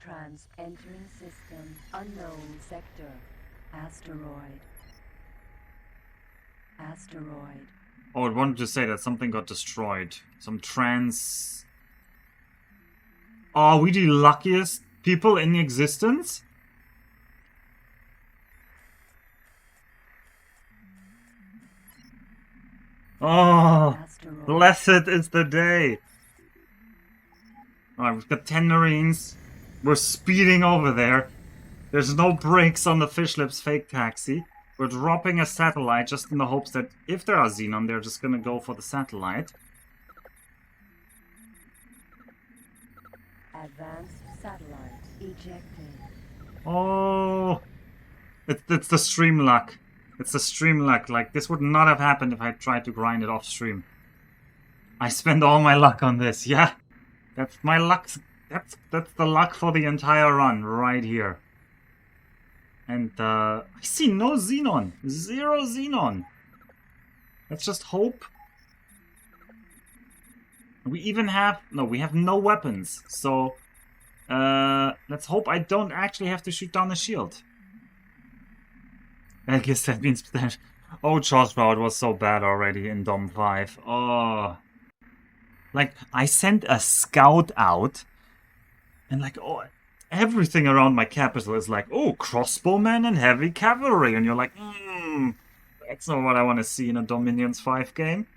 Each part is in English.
Trans entering system. Unknown sector. Asteroid. Asteroid. Oh, I wanted to say that something got destroyed. Some trans... Are we the luckiest people in existence? Oh, Asteroid. blessed is the day. Alright, we've got 10 Marines. We're speeding over there. There's no brakes on the Fishlip's fake taxi. We're dropping a satellite just in the hopes that if there are Xenon, they're just gonna go for the satellite. Advanced satellite ejected. Oh, it's the stream luck. It's the stream luck. Like, this would not have happened if I tried to grind it off stream. I spend all my luck on this, yeah. That's my luck. That's the luck for the entire run right here. And I see no Xenon. 0 Xenon. Let's just hope. We even have... No, we have no weapons. So, let's hope I don't actually have to shoot down the shield. I guess that means... Oh, Chosrow, it was so bad already in Dom 5. Oh. Like, I sent a scout out. And like, oh... Everything around my capital is like, oh, crossbowmen and heavy cavalry. And you're like, that's not what I want to see in a Dominions 5 game.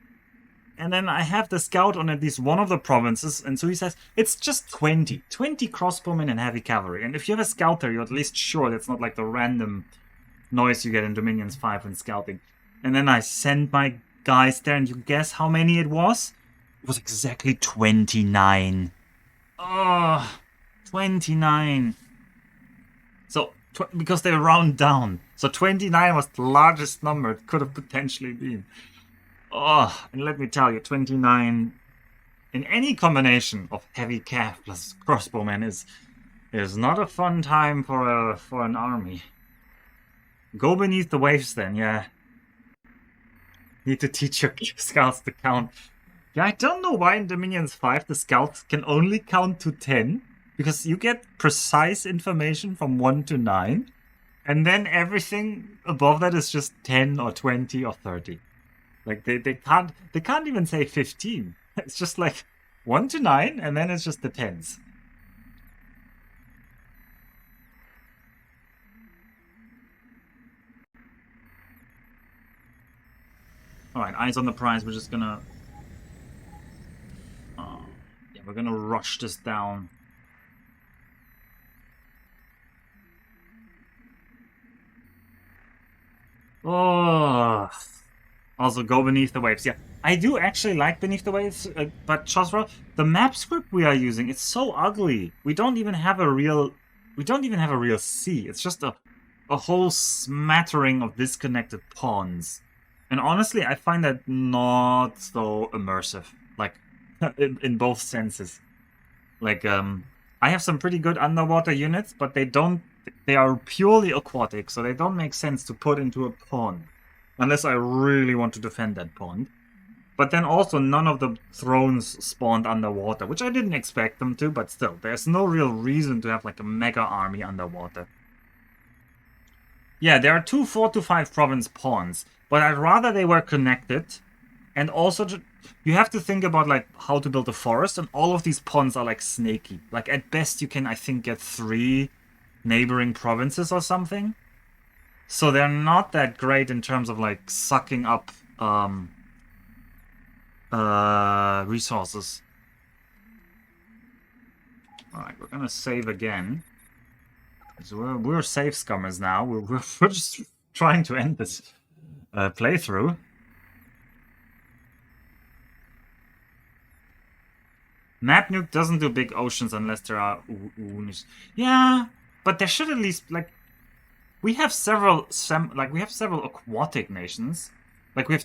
And then I have the scout on at least one of the provinces. And so he says, it's just 20 crossbowmen and heavy cavalry. And if you have a scout there, you're at least sure that's not like the random noise you get in Dominions 5 when scouting. And then I send my guys there, and you guess how many it was? It was exactly 29. Oh... 29. So, because they round down. So 29 was the largest number it could have potentially been. Oh, and let me tell you, 29 in any combination of heavy cav plus crossbowmen is not a fun time for an army. Go beneath the waves then, yeah. Need to teach your scouts to count. Yeah, I don't know why in Dominions 5 the scouts can only count to 10. Because you get precise information from 1 to 9, and then everything above that is just 10 or 20 or 30. Like they can't even say 15. It's just like 1 to 9, and then it's just the 10s. Alright, eyes on the prize. We're just gonna... yeah, we're gonna rush this down. Oh, also go beneath the waves. Yeah, I do actually like beneath the waves, but Chosra, the map script we are using, it's so ugly. We don't even have a real sea. It's just a whole smattering of disconnected pawns. And honestly, I find that not so immersive, like in both senses. Like I have some pretty good underwater units, but they are purely aquatic, so they don't make sense to put into a pond. Unless I really want to defend that pond. But then also none of the thrones spawned underwater, which I didn't expect them to, but still, there's no real reason to have like a mega army underwater. Yeah, there are 2 4 to 5 province pawns, but I'd rather they were connected. And also, you have to think about like how to build a forest, and all of these ponds are like snaky. Like at best you can, I think, get 3 neighboring provinces or something. So they're not that great in terms of like sucking up resources. Alright, we're gonna save again. So we're safe scummers now. We're just trying to end this playthrough. Map Nuke doesn't do big oceans unless there are Unis. Yeah, but there should at least like we have several aquatic nations. Like we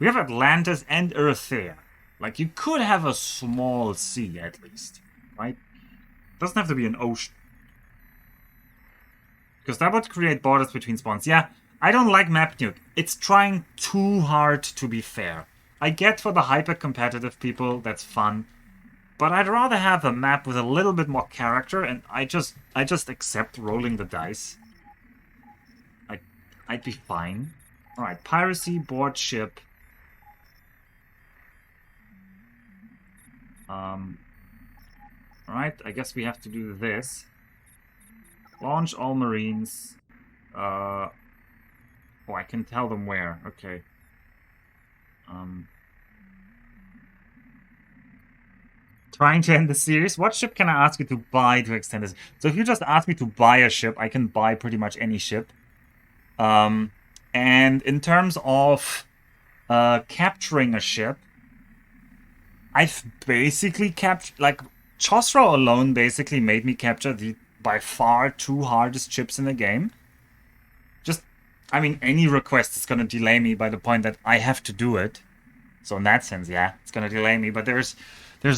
have Atlantis and Earthea. Like you could have a small sea at least, right? Doesn't have to be an ocean. Because that would create borders between spawns. Yeah, I don't like Map Nuke. It's trying too hard to be fair. I get for the hyper competitive people, that's fun. But I'd rather have a map with a little bit more character, and I just accept rolling the dice. I'd be fine. Alright, piracy, board ship. Alright, I guess we have to do this. Launch all marines. Oh, I can tell them where. Okay. Trying to end the series. What ship can I ask you to buy to extend this? So if you just ask me to buy a ship, I can buy pretty much any ship. And in terms of capturing a ship, I've basically captured, like, Chosra alone basically made me capture the by far two hardest ships in the game. Just, I mean, any request is gonna delay me by the point that I have to do it. So in that sense, yeah, it's gonna delay me, but there's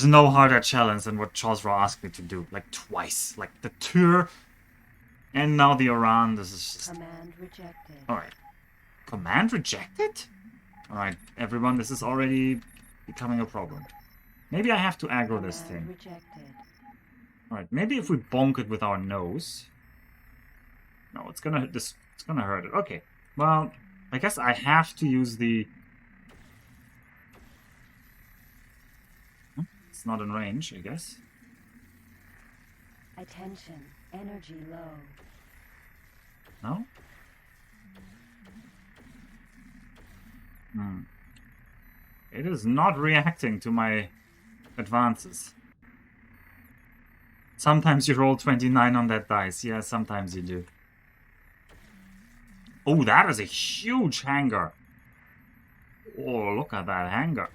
no harder challenge than what Chosra asked me to do, like twice. Like the tour and now the Iran, this is just... Command rejected. Alright. Command rejected? Alright, everyone, this is already becoming a problem. Maybe I have to aggro this thing. Rejected. Alright, maybe if we bonk it with our nose. No, it's gonna hurt it. Okay. Well, I guess I have to use the... It's not in range, I guess. Attention. Energy low. No? It is not reacting to my advances. Sometimes you roll 29 on that dice. Yeah, sometimes you do. Oh, that is a huge hangar. Oh, look at that hangar.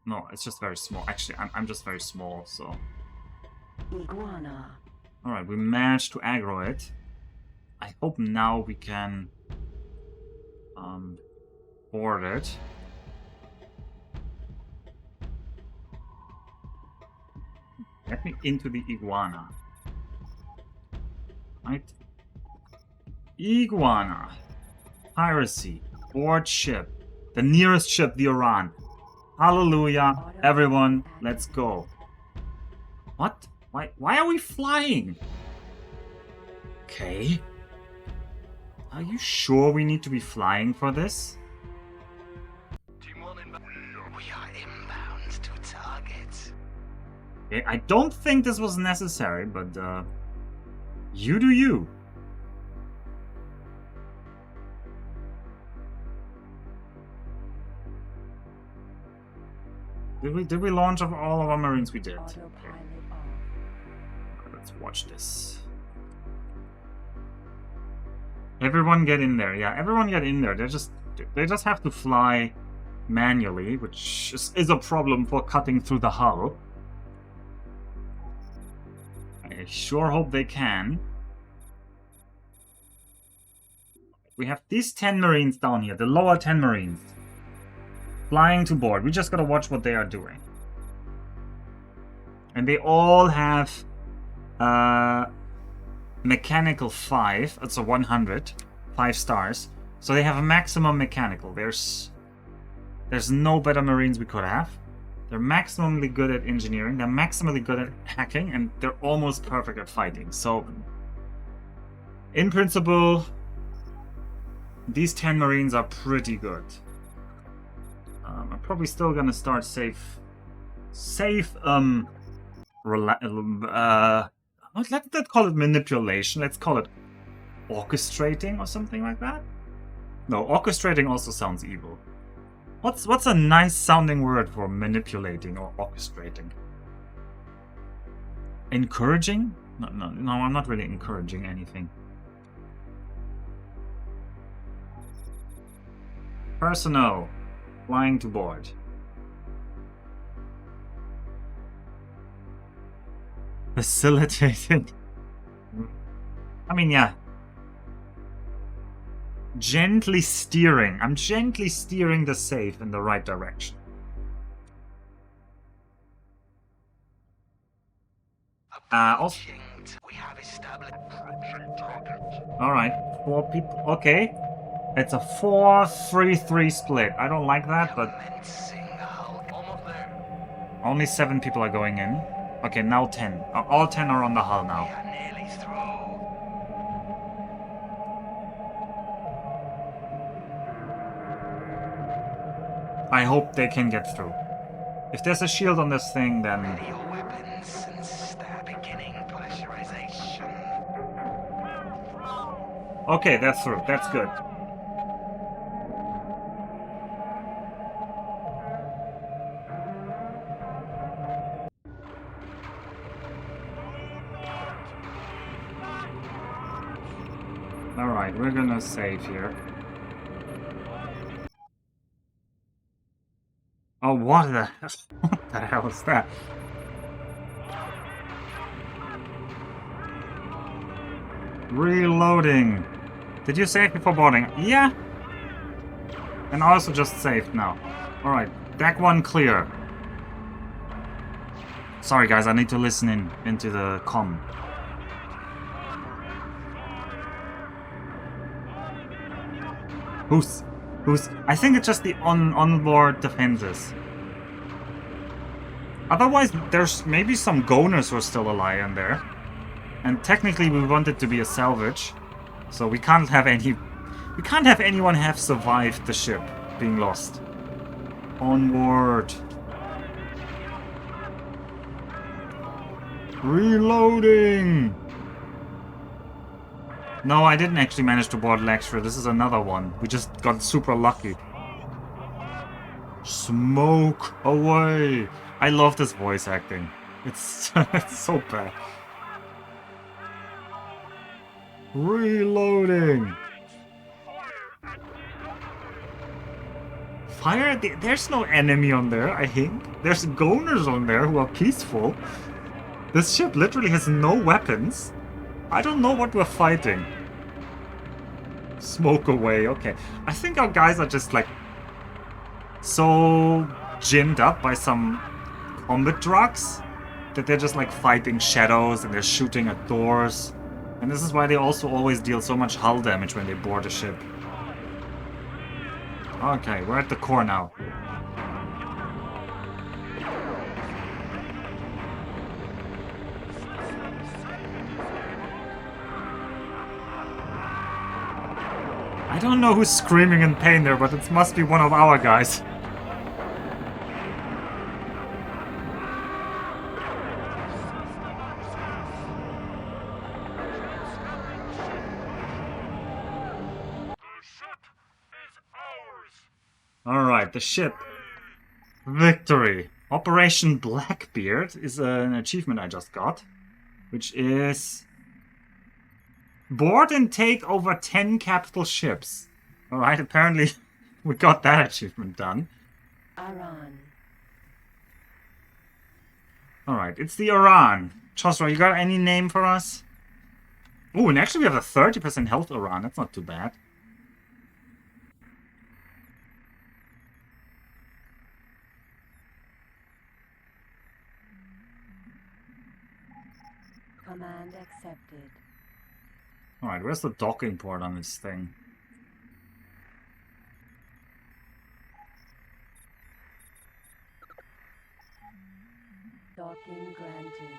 No, it's just very small. Actually, I'm just very small, so... Iguana. Alright, we managed to aggro it. I hope now we can... board it. Get me into the iguana. Right? Iguana. Piracy. Board ship. The nearest ship, the Iran. Hallelujah. Everyone, let's go. What? Why are we flying? Okay. Are you sure we need to be flying for this? We are inbound to target. Okay, I don't think this was necessary, but you do you. Did we launch of all of our marines? We did. Okay. Autopilot off. Let's watch this. Everyone get in there. Yeah, everyone get in there. They just have to fly manually, which is a problem for cutting through the hull. I sure hope they can. We have these 10 marines down here, the lower 10 marines. Flying to board. We just gotta watch what they are doing. And they all have mechanical 5. It's a 100. 5 stars. So they have a maximum mechanical. There's no better marines we could have. They're maximally good at engineering. They're maximally good at hacking. And they're almost perfect at fighting. So, in principle, these 10 marines are pretty good. I'm probably still gonna start let's not call it manipulation, let's call it orchestrating or something like that. No, orchestrating also sounds evil. What's a nice sounding word for manipulating or orchestrating? Encouraging? No, I'm not really encouraging anything. Personnel. Flying to board. Facilitated. I mean, yeah. Gently steering. I'm gently steering the safe in the right direction. Also... We have established. Alright, 4 people. Okay. It's a 4-3-3 split. I don't like that, but... Only 7 people are going in. Okay, now 10. All 10 are on the hull now. We are nearly through. I hope they can get through. If there's a shield on this thing, then... Ready your weapons and start beginning pressurization. Okay, they're through. That's good. Alright, we're gonna save here. Oh, what the... what the hell is that? Reloading. Did you save before boarding? Yeah. And also just saved now. Alright, deck 1 clear. Sorry guys, I need to listen into the comm. Who's... I think it's just the onboard defenses. Otherwise, there's maybe some goners who are still alive in there. And technically we want it to be a salvage. So we can't have any... We can't have anyone have survived the ship being lost. Onward. Reloading! No, I didn't actually manage to board Lecture. This is another one. We just got super lucky. Smoke away! I love this voice acting. It's, it's so bad. Reloading! Fire? There's no enemy on there, I think. There's goners on there who are peaceful. This ship literally has no weapons. I don't know what we're fighting. Smoke away, okay. I think our guys are just like so ginned up by some combat drugs that they're just like fighting shadows and they're shooting at doors. And this is why they also always deal so much hull damage when they board a ship. Okay, we're at the core now. I don't know who's screaming in pain there, but it must be one of our guys. Alright, the ship. Victory. Operation Blackbeard is an achievement I just got, which is... board and take over 10 capital ships. Alright, apparently we got that achievement done. Aran. Alright, it's the Iran. Chosra, you got any name for us? Oh, and actually we have a 30% health Iran. That's not too bad. Command accepted. Alright, where's the docking port on this thing? Docking granted.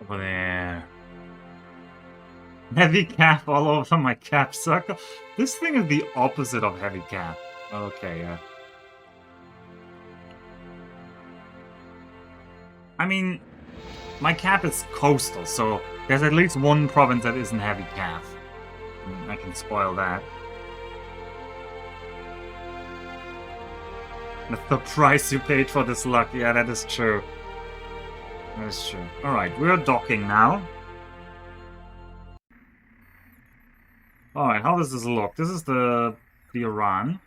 Over there. Heavy cap all over my cap circle. This thing is the opposite of heavy cap. Okay, yeah. I mean, my cap is coastal, so there's at least one province that isn't heavy cap. I can spoil that. That's the price you paid for this luck. Yeah, that is true. That is true. Alright, we're docking now. Alright, how does this look? This is the Iran.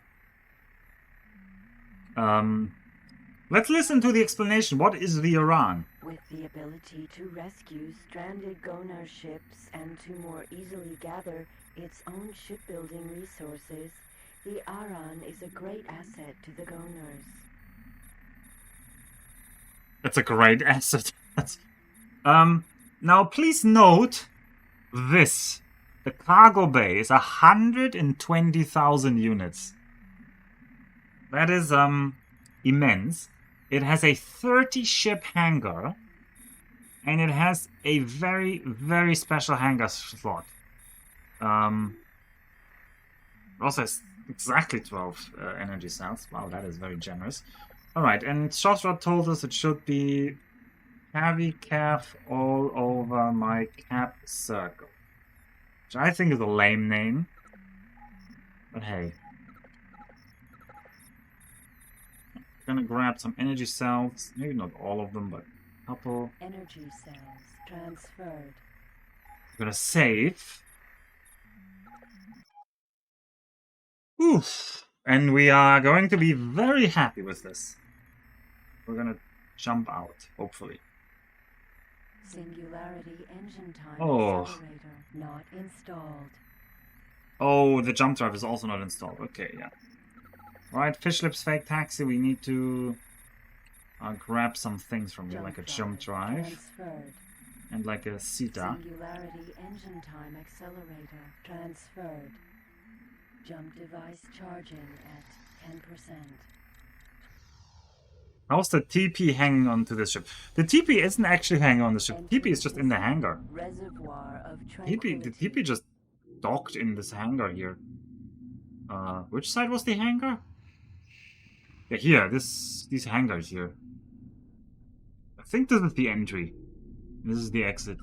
Let's listen to the explanation. What is the Iran? With the ability to rescue stranded Gonar ships and to more easily gather its own shipbuilding resources, the Aran is a great asset to the Gonars. It's a great asset. Now please note this. The cargo bay is 120,000 units. That is immense. It has a 30-ship hangar, and it has a very, very special hangar slot. Also has exactly 12 energy cells. Wow, that is very generous. Alright, and Shoshrod told us it should be heavy calf all over my cap circle. Which I think is a lame name. But hey. Gonna grab some energy cells. Maybe not all of them, but a couple. Energy cells transferred. Gonna save. Oof. And we are going to be very happy with this. We're gonna jump out, hopefully. Singularity engine time Oh. accelerator not installed. Oh, the jump drive is also not installed. Okay, yeah. Right, Fish Lips Fake Taxi, we need to grab some things from here, like a jump drive. Transferred. And like a Sita. Singularity engine time accelerator transferred. Jump device charging at 10%. How's the TP hanging onto the ship? The TP isn't actually hanging on the ship. The TP is just in the hangar. Reservoir of The tranquility. TP just docked in this hangar here. Which side was the hangar? Yeah, here. These hangars here. I think this is the entry. This is the exit.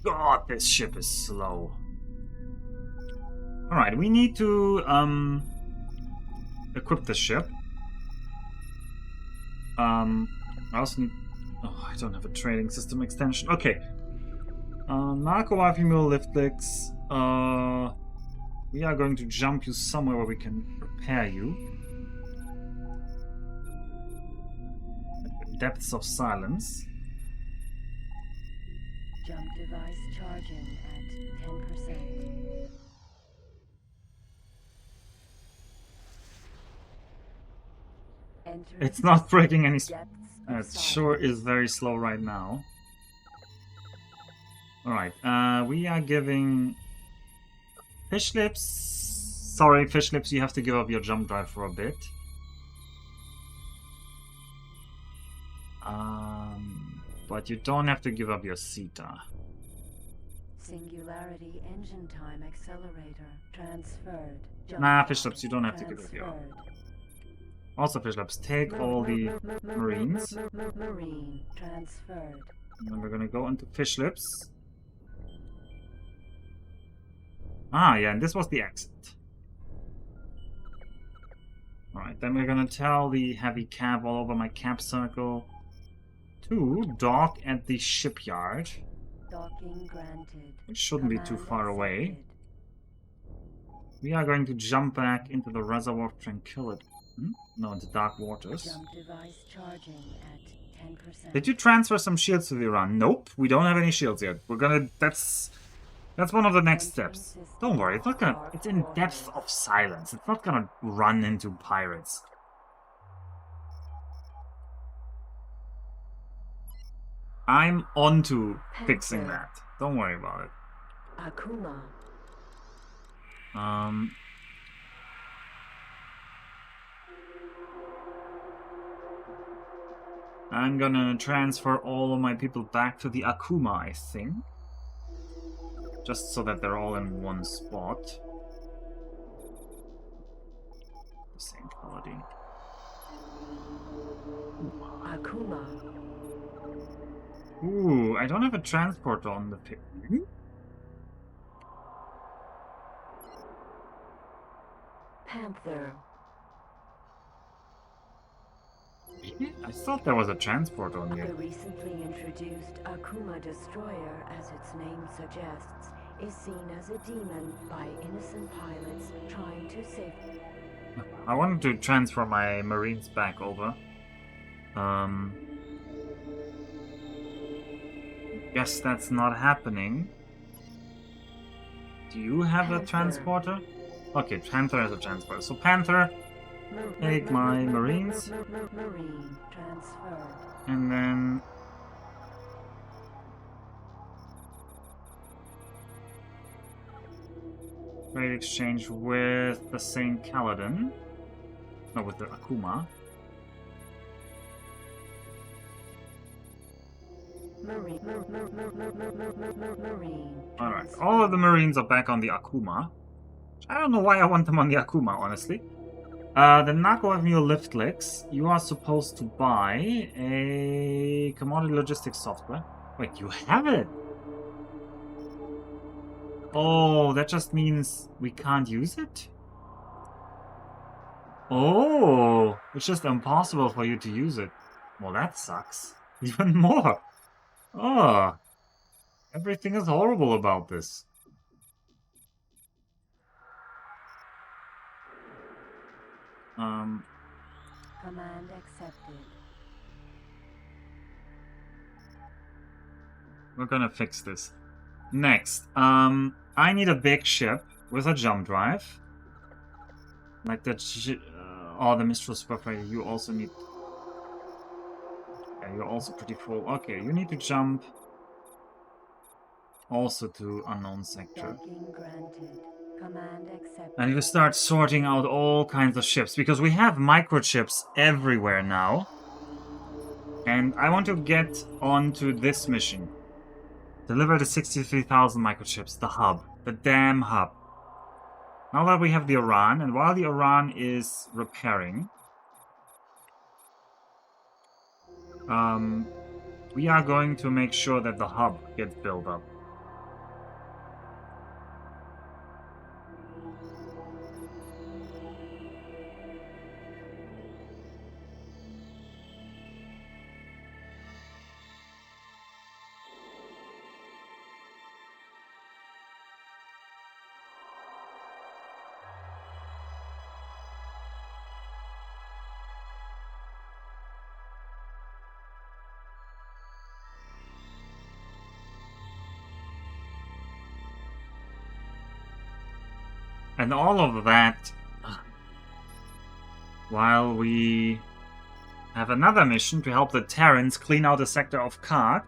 God, this ship is slow. Alright, we need to equip the ship. I also need... Oh, I don't have a trading system extension. Okay. Narco Female Liftlex. We are going to jump you somewhere where we can repair you. Depths of Silence. Jump device charging at 10%. Enter It's not breaking any... depths of It sure is very slow right now. Alright, we are giving... Fish Lips... Sorry, Fish Lips, you have to give up your jump drive for a bit. But you don't have to give up your Sita. Singularity engine time accelerator transferred. Nah, Fish Lips, you don't have to give up your... Also, Fish Lips, take all the Marines. Marine transferred. And then we're gonna go into Fish Lips. Ah, yeah, and this was the exit. Alright, then we're gonna tell the heavy cab all over my cap circle to dock at the shipyard. Docking granted. It shouldn't be too Command far away. accepted. We are going to jump back into the Reservoir of Tranquility. No, into Dark Waters. Jump device charging at 10%. Did you transfer some shields to the Iran? Nope, we don't have any shields yet. We're gonna... That's one of the next steps. Don't worry, it's not gonna... It's in Depth of Silence. It's not gonna run into pirates. I'm on to fixing that. Don't worry about it. Akuma. I'm gonna transfer all of my people back to the Akuma, I think. Just so that they're all in one spot. The same quality. Akuma. Ooh, I don't have a transport on the pick. Panther. I thought there was a transport on The here. recently introduced Akuma Destroyer, as its name suggests, is seen as a demon by innocent pilots trying to save. I wanted to transfer my Marines back over. Guess that's not happening. Do you have a Panther. transporter? Okay, Panther has a transporter. So Panther, take my Marines. Marine transferred. And then... Trade exchange with the St. Kaladin. No, with the Akuma. Marine. Alright, all of the Marines are back on the Akuma. I don't know why I want them on the Akuma, honestly. The Nako Mule Liftlicks, you are supposed to buy a commodity logistics software. Wait, you have it? Oh, that just means we can't use it? Oh, it's just impossible for you to use it. Well, that sucks. Even more. Oh, everything is horrible about this. Command accepted. We're gonna fix this. Next, I need a big ship with a jump drive. Like that oh, the Mistral Superfighter, you also need... Yeah, you're also pretty full. Okay, you need to jump also to Unknown Sector. Docking granted. Command accepted. And you start sorting out all kinds of ships, because we have microchips everywhere now. And I want to get onto this mission. Deliver the 63,000 microchips, the hub. The damn hub. Now that we have the Iran, and while the Iran is repairing, we are going to make sure that the hub gets built up. And all of that while we have another mission to help the Terrans clean out the sector of Kark,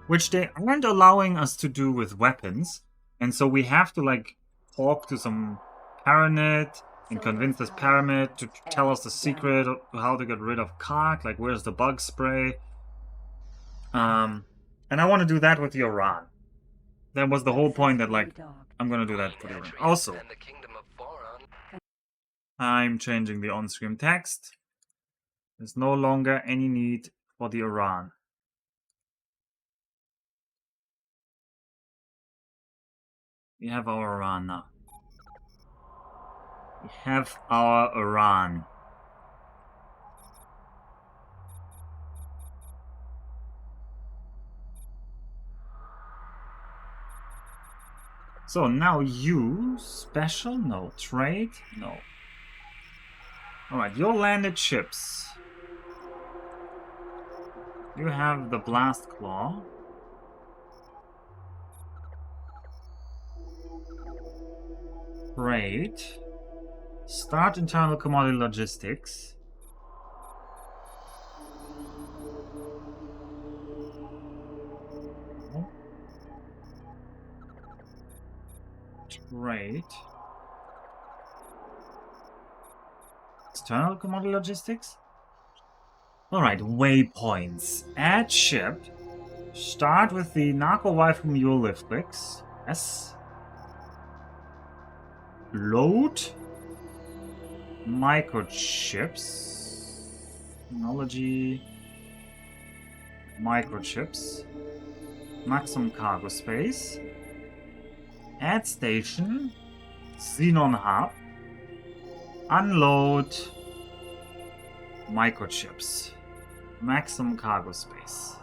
which they aren't allowing us to do with weapons. And so we have to, like, talk to some Paranid and convince this Paramid to tell us the secret of how to get rid of Kark, like where's the bug spray. And I want to do that with the Iran. That was the whole point, that, like, I'm gonna do that for the Iran. Also, I'm changing the on-screen text. There's no longer any need for the Iran. We have our Iran now. We have our Iran. So now you, special? No. Trade? No. Alright, your landed ships. You have the Blast Claw. Great. Start internal commodity logistics. Trade. External commodity logistics? Alright, waypoints. Add ship. Start with the Narco Waifu Mule Liftlicks. Yes. Load. Microchips. Technology. Microchips. Maximum cargo space. Add station. Xenon hub. Unload. Microchips. Maximum cargo space.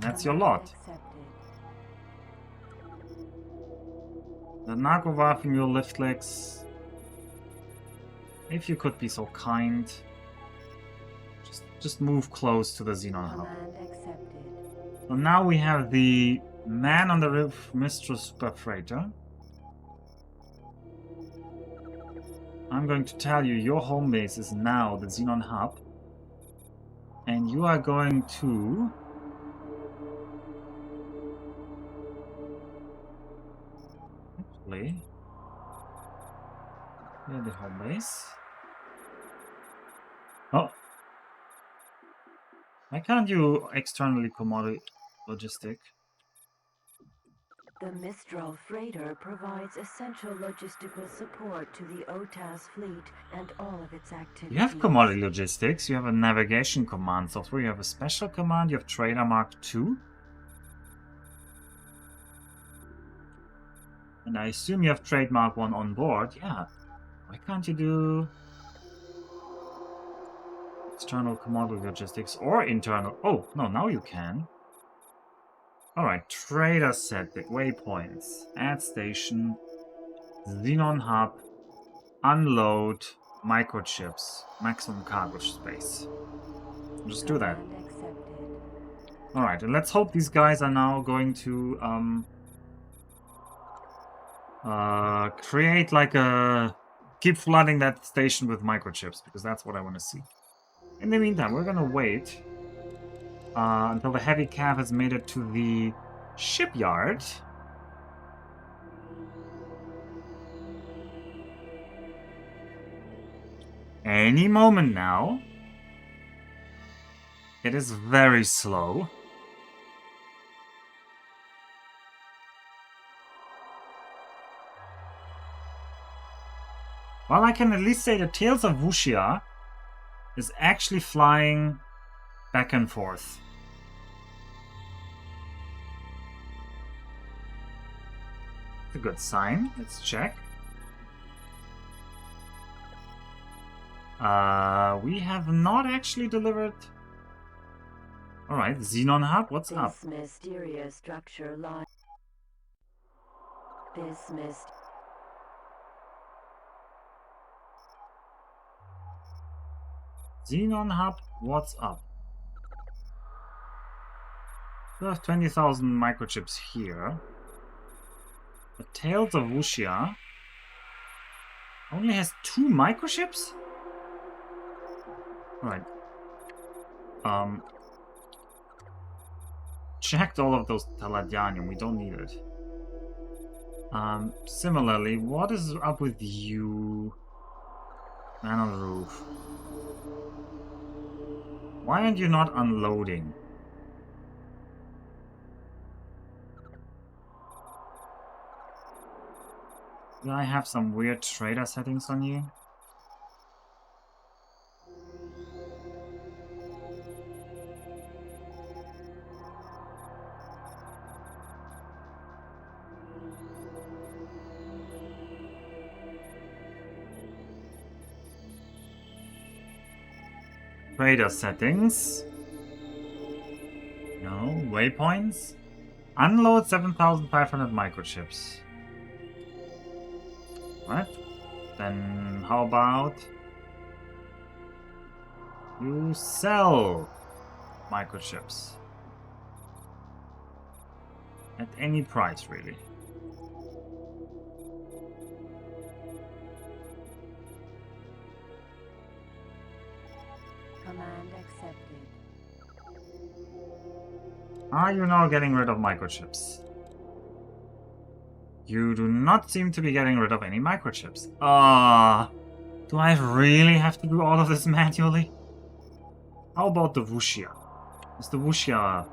That's your lot. The Narco Waifu Mule Liftlicks. If you could be so kind. Just move close to the Xenon hub. So now we have the Man on the Roof Mistral Super Freighter. I'm going to tell you your home base is now the Xenon hub. And you are going to actually. Yeah, the home base. Oh. Why can't you externally commodity logistic? The Mistral freighter provides essential logistical support to the OTAS fleet and all of its activities. You have commodity logistics, you have a navigation command software, you have a special command, you have Trader Mark II. And I assume you have Trademark 1 on board. Yeah. Why can't you do external commodity logistics or internal? Oh, no, now you can. Alright, trader setting, waypoints, add station, Xenon hub, unload, microchips, maximum cargo space. Just do that. Command accepted. Alright, and let's hope these guys are now going to create like a... keep flooding that station with microchips, because that's what I want to see. In the meantime, we're gonna wait until the heavy cav has made it to the shipyard. Any moment now. It is very slow. Well, I can at least say the Tales of Wuxia is actually flying back and forth. It's a good sign. Let's check. We have not actually delivered... Alright, Xenon Hub, what's up? This mysterious structure lies. Xenon Hub, what's up? We have 20,000 microchips here. The Tales of Wuxia only has 2 microchips? Right. Checked all of those Taladianium, we don't need it. Similarly, what is up with you? Man on the roof. Why aren't you not unloading? Do I have some weird trader settings on you? Trader settings. No, waypoints. Unload 7,500 microchips. What? Then how about you sell microchips? At any price, really. Command accepted. Are you now getting rid of microchips? You do not seem to be getting rid of any microchips. Do I really have to do all of this manually? How about the Wuxia? Is the Wuxia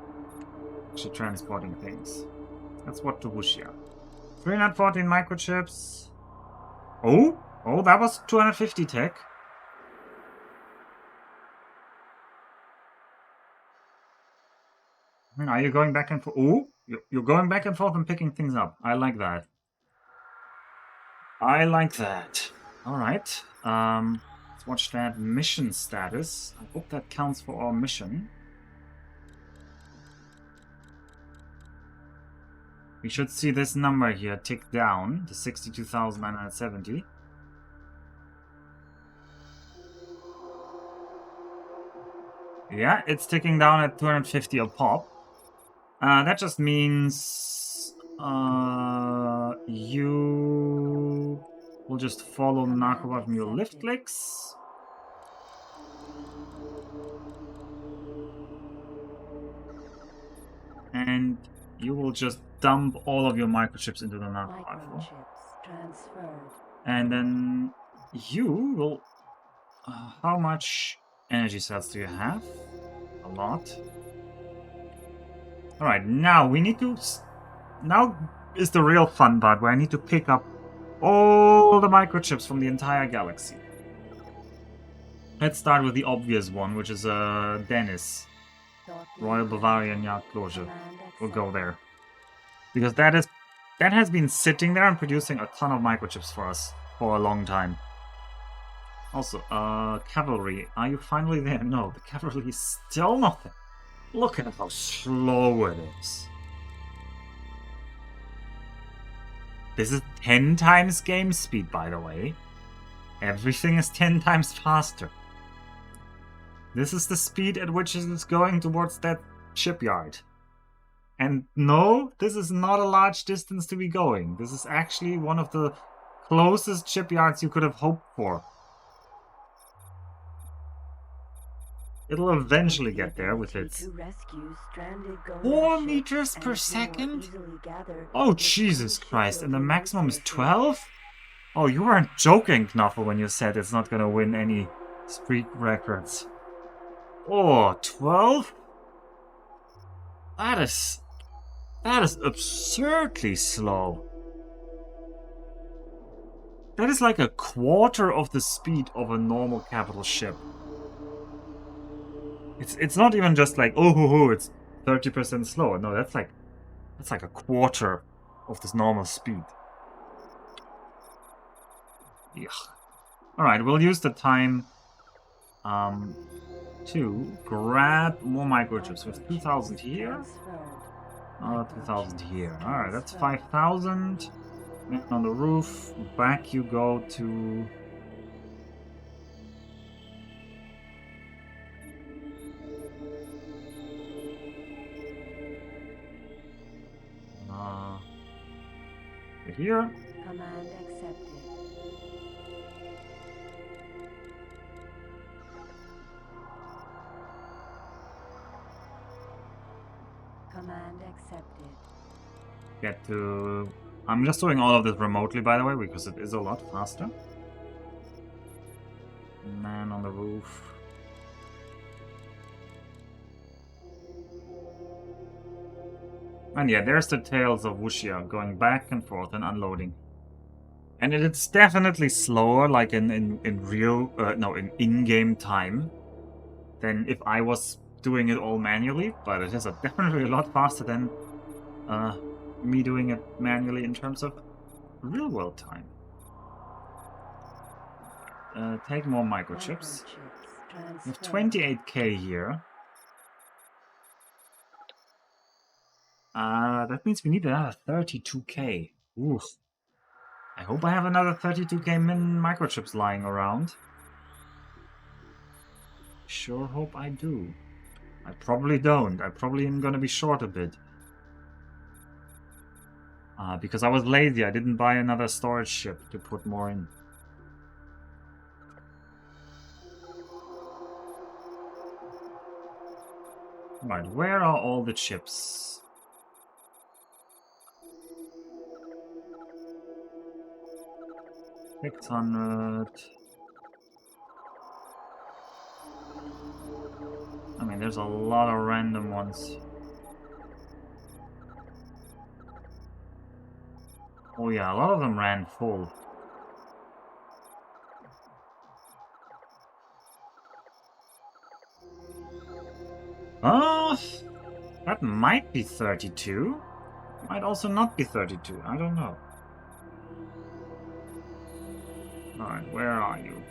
actually transporting things? That's what the Wuxia. 314 microchips. Oh, that was 250 tech. Are you going back and forth? Oh, you're going back and forth and picking things up. I like that. I like that. Alright. Let's watch that mission status. I hope that counts for our mission. We should see this number here tick down to 62,970. Yeah, it's ticking down at 250 a pop. That just means you will just follow Narkova from your lift clicks. And you will just dump all of your microchips into the nav platform. Microchips transferred. And then you will... how much energy cells do you have? A lot. Alright, now we need to... now is the real fun part, where I need to pick up all the microchips from the entire galaxy. Let's start with the obvious one, which is Dennis. Royal Bavarian Yard Closure. We'll go there. Because that has been sitting there and producing a ton of microchips for us for a long time. Also, cavalry. Are you finally there? No, the cavalry is still not there. Look at how slow it is. This is 10 times game speed, by the way. Everything is 10 times faster. This is the speed at which it is going towards that shipyard. And no, this is not a large distance to be going. This is actually one of the closest shipyards you could have hoped for. It'll eventually get there with its 4 meters per second? Oh, Jesus Christ, and the maximum is 12? Oh, you weren't joking, Knuffle, when you said it's not gonna win any streak records. Oh, 12? That is absurdly slow. That is like a quarter of the speed of a normal capital ship. It's not even just like, oh, it's 30% slower. No, that's like a quarter of this normal speed. Yeah. Alright, we'll use the time to grab more microchips. We have 2,000 here. 2,000 here. Alright, that's 5,000. On the roof. Back you go to... here. Command accepted. Command accepted. Get to... I'm just doing all of this remotely, by the way, because it is a lot faster. Man on the roof. And yeah, there's the tails of Wuxia going back and forth and unloading. And it's definitely slower, like in real, in in-game time, than if I was doing it all manually. But it is definitely a lot faster than me doing it manually in terms of real-world time. Take more microchips. We have 28k here. That means we need another 32k. Oof. I hope I have another 32k min microchips lying around. Sure hope I do. I probably don't. I probably am gonna be short a bit. Because I was lazy. I didn't buy another storage ship to put more in. Right, where are all the chips? $600. I mean, there's a lot of random ones. Oh yeah, a lot of them ran full. Oh, that might be 32. Might also not be 32. I don't know. Alright, where are you?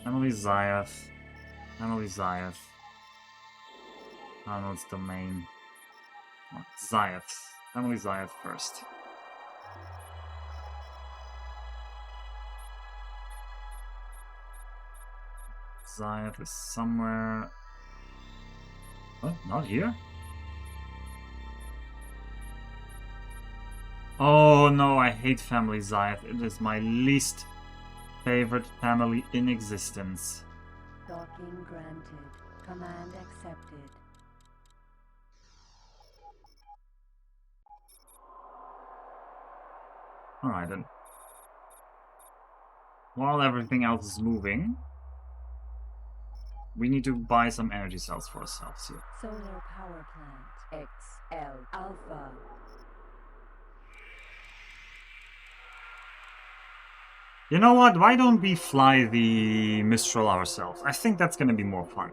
Emily Zayeth. Emily Zayeth. Arnold's domain. Oh, Zayeth. Emily Zayeth first. Zayeth is somewhere... Oh, not here? Oh no, I hate Family Zayeth. It is my least favorite family in existence. Docking granted. Command accepted. Alright then. While everything else is moving, we need to buy some energy cells for ourselves here. Solar power plant XL Alpha. You know what? Why don't we fly the Mistral ourselves? I think that's gonna be more fun.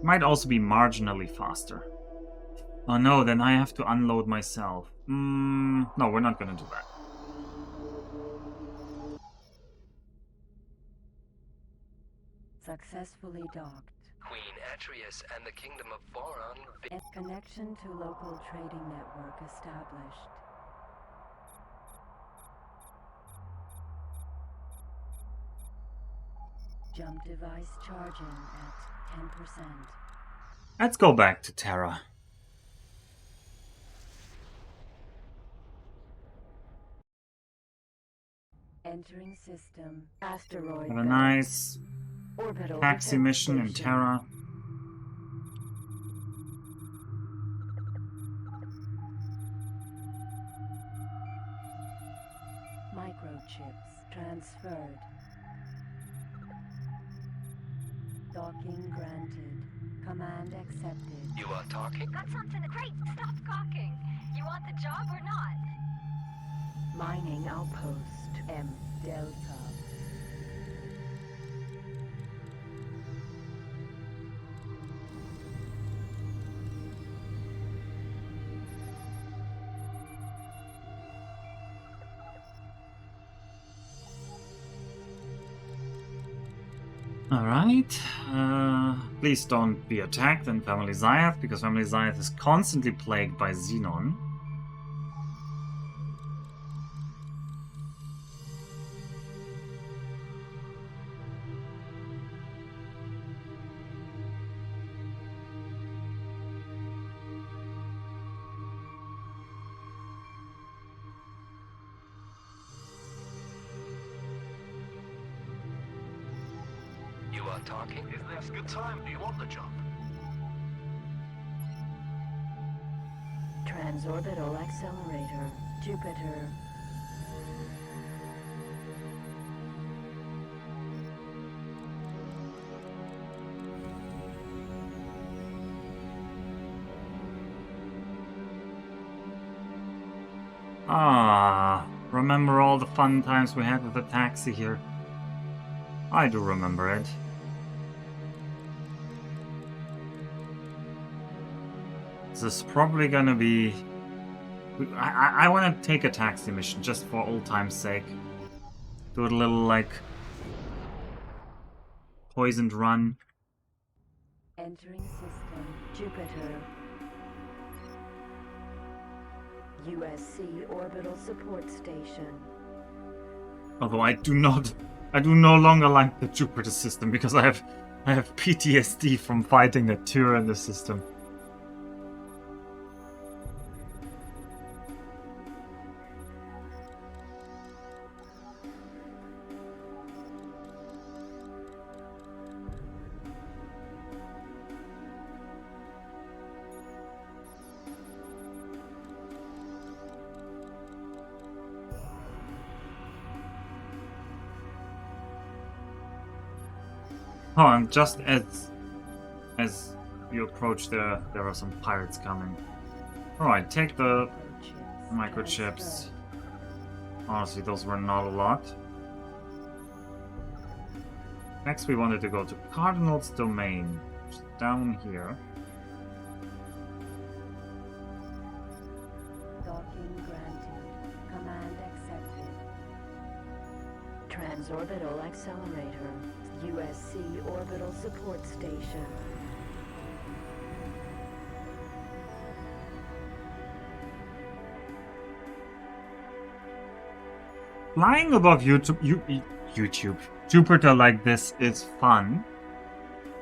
Might also be marginally faster. Oh no, then I have to unload myself. No, we're not gonna do that. Successfully docked. Queen Atreus and the Kingdom of Boron. Connection to local trading network established. Jump device charging at 10%. Let's go back to Terra. Entering system. Asteroid Have a belt. nice Orbital taxi defense mission in station. Terra. Microchips transferred. Docking granted. Command accepted. You are talking? Got something great. Stop gawking. You want the job or not? Mining outpost M Delta. Alright. Please don't be attacked in Family Zyath, because Family Zyath is constantly plagued by Xenon. You are talking? Isn't this a good time? Do you want the job? Transorbital accelerator. Jupiter. Ah, remember all the fun times we had with the taxi here? I do remember it. This is probably gonna be... I want to take a taxi mission just for old time's sake. Do a little, like, poisoned run. Entering system. Jupiter. USC orbital support station. Although I do no longer like the Jupiter system because I have PTSD from fighting the Terran in the system. Oh, and just as you approach there are some pirates coming. Alright, take the microchips. Honestly, those were not a lot. Next we wanted to go to Cardinal's Domain, which is down here. Docking granted. Command accepted. Transorbital accelerator. USC orbital support station. Flying above Jupiter like this is fun.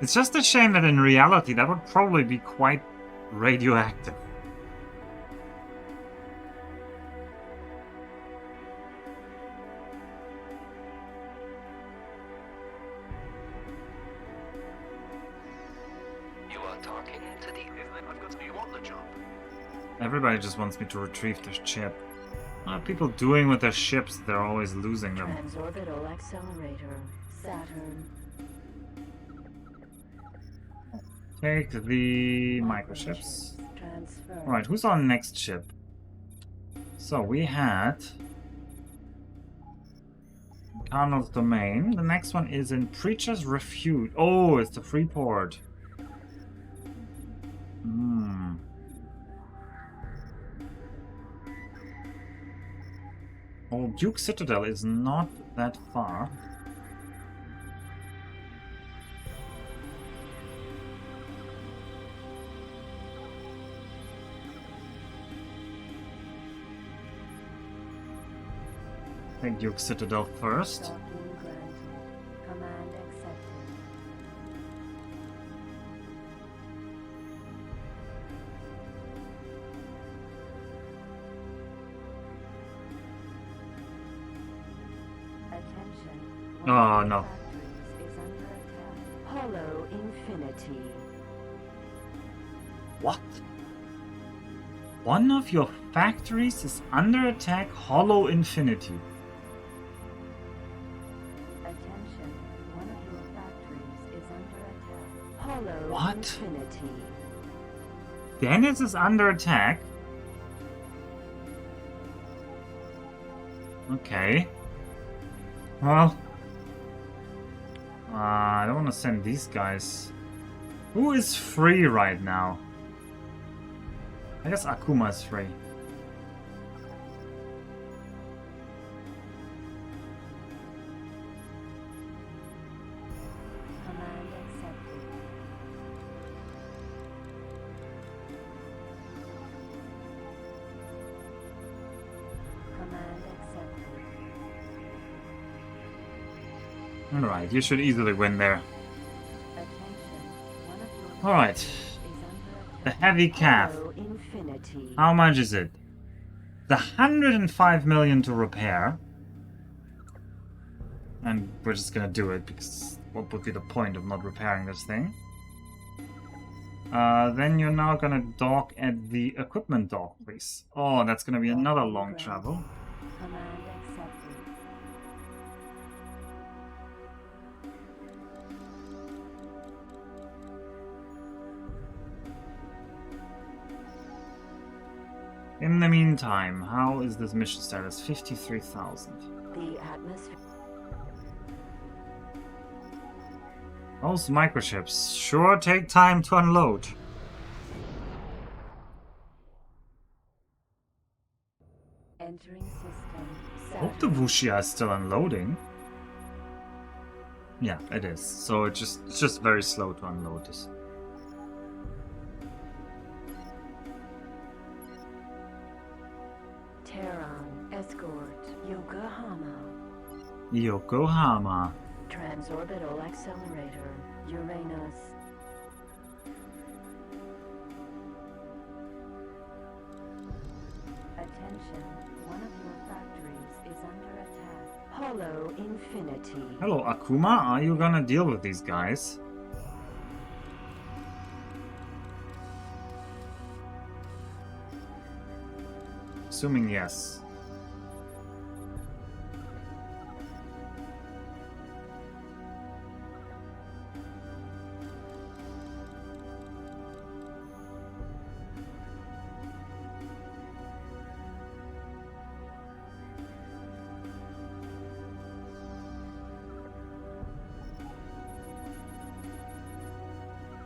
It's just a shame that in reality that would probably be quite radioactive. Everybody just wants me to retrieve their ship. What are people doing with their ships? They're always losing them. Transorbital accelerator, Saturn. Take the microships. Transfer. Alright, who's on next ship? So we had Cardinal's Domain. The next one is in Preacher's Refuge. Oh, it's the Freeport. Hmm. Old Duke Citadel is not that far. Take Duke Citadel first. Docking granted. Command accepted. Attention. One Oh, of your no. factories is under attack. Hollow Infinity. What? One of your factories is under attack, Hollow Infinity. Attention. One of your factories is under attack. Hollow What? Infinity. Dennis is under attack. Okay. Well. I don't want to send these guys. Who is free right now? I guess Akuma is free. Command accepted. Command accepted. Alright, you should easily win there. Attention. One of your Alright. factories is under The attack. heavy calf. Hollow Infinity. How much is it? The 105 million to repair. And we're just gonna do it because what would be the point of not repairing this thing? Then you're now gonna dock at the equipment dock, please. Oh, that's gonna be another long travel. Command accepted. In the meantime, how is this mission status? 53,000. The atmosphere. Those microchips sure take time to unload. Entering system. Hope the Saturn. Wuxia is still unloading. Yeah, it is. So it's just very slow to unload this. Terran. Escort. Yokohama. Yokohama. Transorbital accelerator. Uranus. Attention. One of your factories is under attack. Hollow Infinity. Hello, Akuma. Are you gonna deal with these guys? Assuming yes.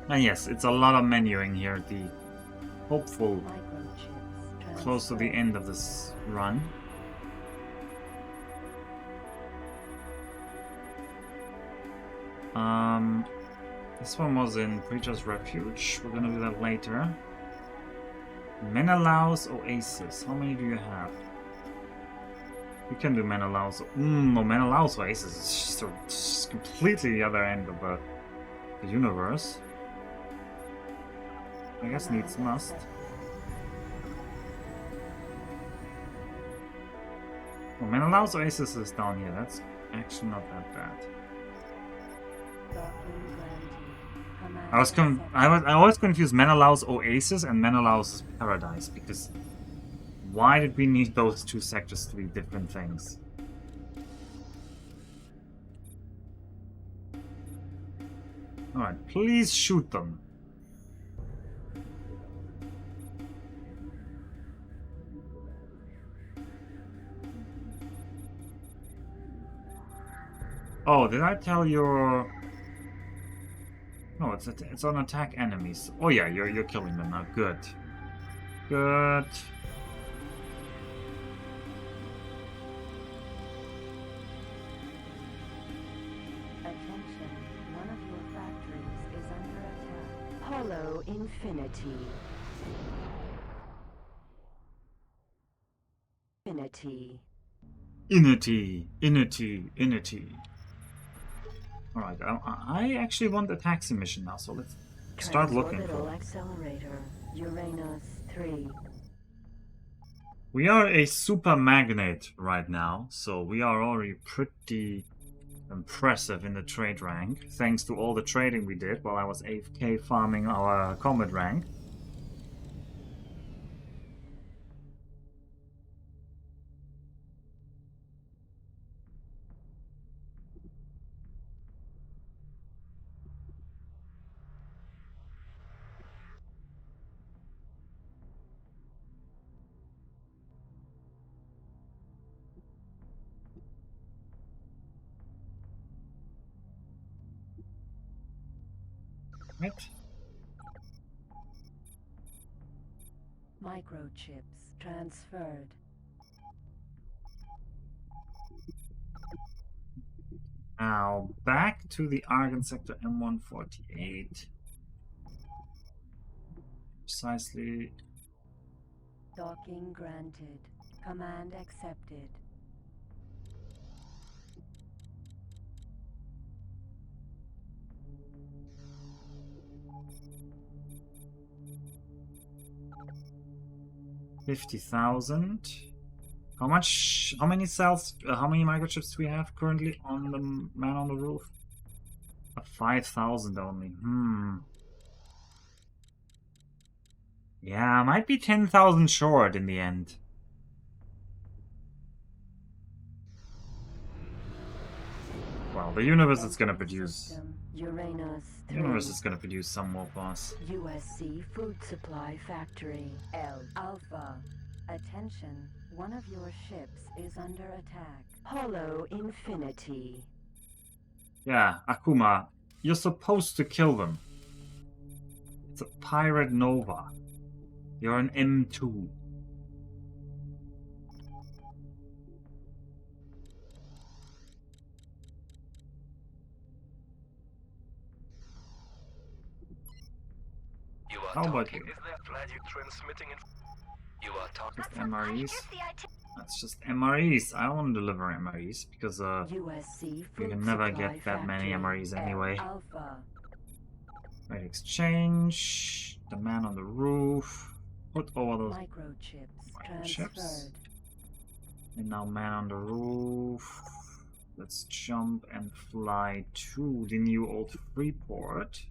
And yes, it's a lot of menuing here at the hopeful Microchips. close to the transferred. end of this run. This one was in Preacher's Refuge. We're gonna do that later. Menelau's Oasis. How many do you have? You can do Menelau's. No, Menelau's Oasis is just completely the other end of the universe. I guess needs must. Well, Menelau's Oasis is down here. That's actually not that bad. Docking granted. I always confused Menelau's Oasis and Menelau's Paradise, because why did we need those two sectors to be different things? Alright, please shoot them. Oh, did I tell your... No, it's on attack enemies. Oh yeah, you're killing them now. Good. Good. Attention, one of your factories is under attack. Hollow Infinity. Infinity. Inity. Alright, I actually want a taxi mission now, so let's start looking for Transorbital it. Accelerator, Uranus 3. We are a super magnet right now, so we are already pretty impressive in the trade rank, thanks to all the trading we did while I was AFK farming our combat rank. Right? Microchips transferred. Now, back to the Argon Sector M148. Precisely. Docking granted. Command accepted. $50,000. How much? How many cells? How many microchips do we have currently on the man on the roof? 5,000 only. Yeah, might be 10,000 short in the end. Well, the universe is gonna produce. Uranus The 3. universe is gonna produce some more for us. USC Food Supply Factory. L Alpha. Attention, one of your ships is under attack. Hollow Infinity. Yeah, Akuma, you're supposed to kill them. It's a Pirate Nova. You're an M2. You are How about talking. you? Is that glad you transmitting it? You are talking. Just MREs? Here's the IT. That's just MREs. I don't want to deliver MREs because USC we Food can never Supply get that many Factory. MREs anyway. L Alpha. Right, exchange. The man on the roof. Put all those Microchips Microchips. transferred. And now man on the roof. Let's jump and fly to the new old Freeport.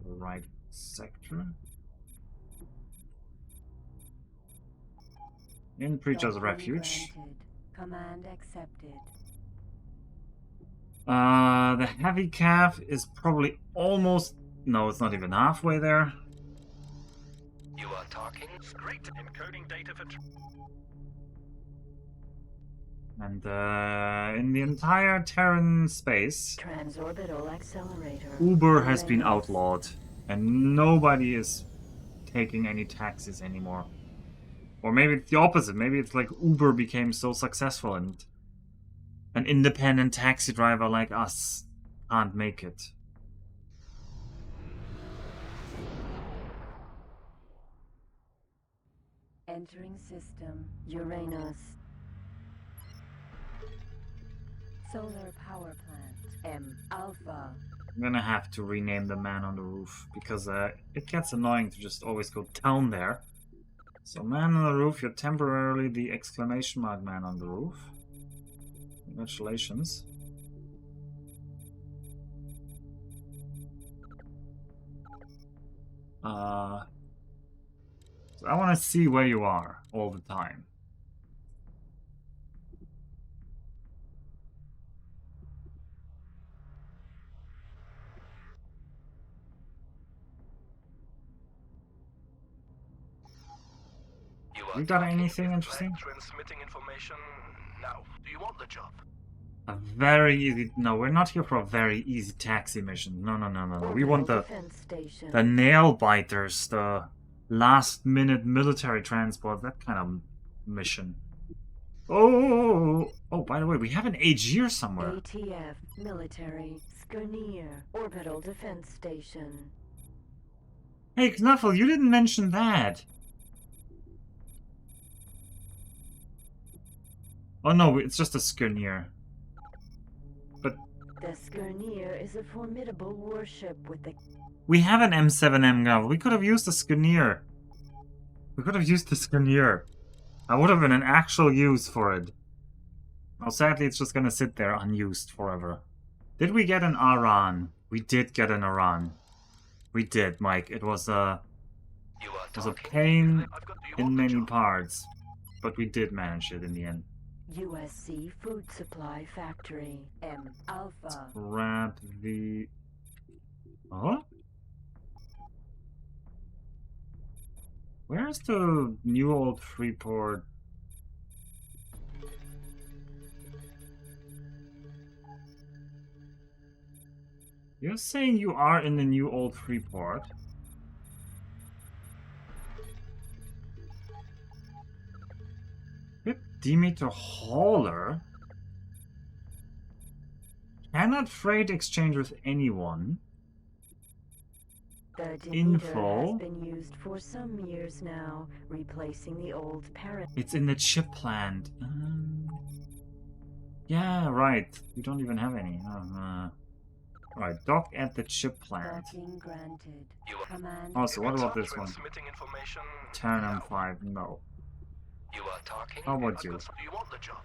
The right sector. In Preacher's Docking Refuge. granted. Command accepted. The heavy calf is probably almost... No, it's not even halfway there. You are talking. Great. Encoding data for. And in the entire Terran space, Transorbital Accelerator. Uber has been Uranus. outlawed. And nobody is taking any taxis anymore. Or maybe it's the opposite. Maybe it's like Uber became so successful and an independent taxi driver like us can't make it. Entering system. Uranus. Solar power plant. M Alpha. I'm gonna have to rename the man on the roof because it gets annoying to just always go down there. So man on the roof, you're temporarily the exclamation mark man on the roof. Congratulations. So I want to see where you are all the time. You You got talking anything with interesting? Red transmitting information now. Do you want the job? A very easy... No, we're not here for a very easy taxi mission. No, no, no, no, no. We want Defense station. the nail biters, the last-minute military transport, that kind of mission. Oh, by the way, we have an AG here somewhere. ATF, military, Skirnir, orbital defense station. Hey, Knuffle, you didn't mention that. Oh no, it's just a Skirnir. But The Skirnir is a formidable warship with the... we have an M7M gun. We could have used the Skirnir. We could have used the Skirnir. That would have been an actual use for it. Now, sadly, it's just gonna sit there unused forever. Did we get an Aran? We did get an Aran. We did, Mike. It was a pain in many parts, but we did manage it in the end. USC Food Supply Factory, M Alpha. Grab the... Huh? Where's the new old Freeport? You're saying you are in the new old Freeport? Demeter Hauler? Cannot freight exchange with anyone. The Demeter Info. has been used for some years now, replacing the old parrot. It's in the chip plant. Yeah, right. We don't even have any. Right, dock at the chip plant. Docking granted. Command. Oh, so what about this one? Transmitting information Terran now. M5, no. You are talking. How about you? Do you want the job?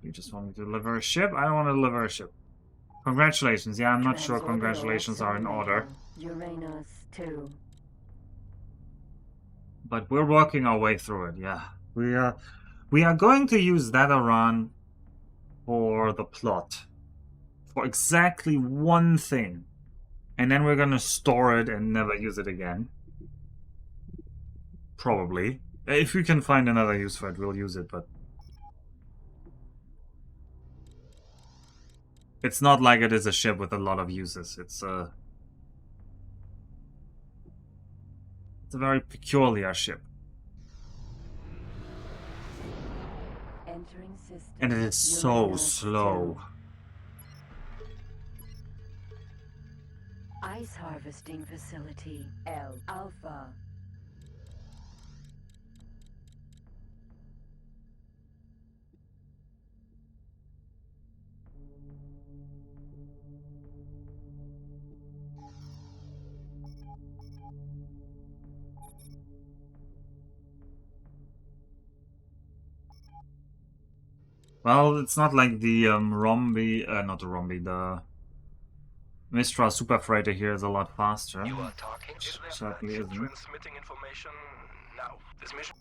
You just want me to deliver a ship? I don't want to deliver a ship. Congratulations. Yeah, I'm not sure Transorbital congratulations are in order. acceleration. Uranus 2. But we're working our way through it, yeah. We are going to use that Iran for the plot. For exactly one thing. And then we're gonna store it and never use it again. Probably. If we can find another use for it, we'll use it, but... It's not like it is a ship with a lot of uses. It's a very peculiar ship. Entering system. And it is so Uranus slow. 2. Ice harvesting facility, L Alpha. Well, it's not like the not the Rombi, the Mistral Super Freighter here is a lot faster. You are talking. Certainly isn't. Transmitting information now. This mission.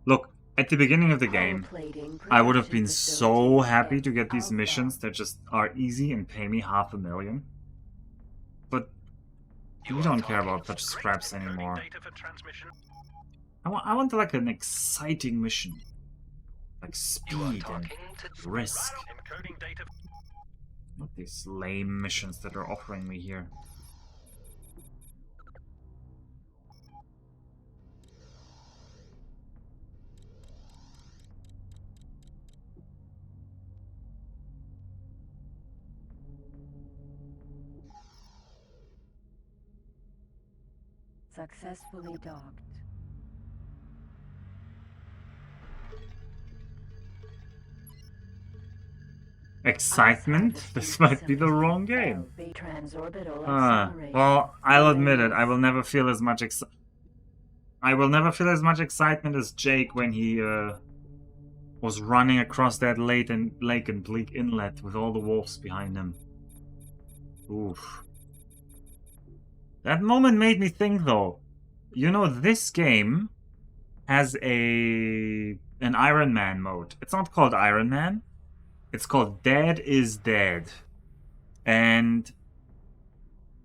Look, at the beginning of the game, Plating I would have production been so facility, happy F to get these Alpha. missions that just are easy and pay me $500,000. But we don't care about such scraps anymore. Data for transmission. I want like an exciting mission. Like You are speed and talking to risk. encoding data. Not these lame missions that are offering me here. Successfully docked. Excitement? This might be the wrong game. LV Transorbital Well, I'll admit it. I will never feel as much excitement as Jake when he was running across that lake and Bleak Inlet with all the wolves behind him. Oof. That moment made me think, though. You know, this game has an Iron Man mode. It's not called Iron Man. It's called Dead is Dead. And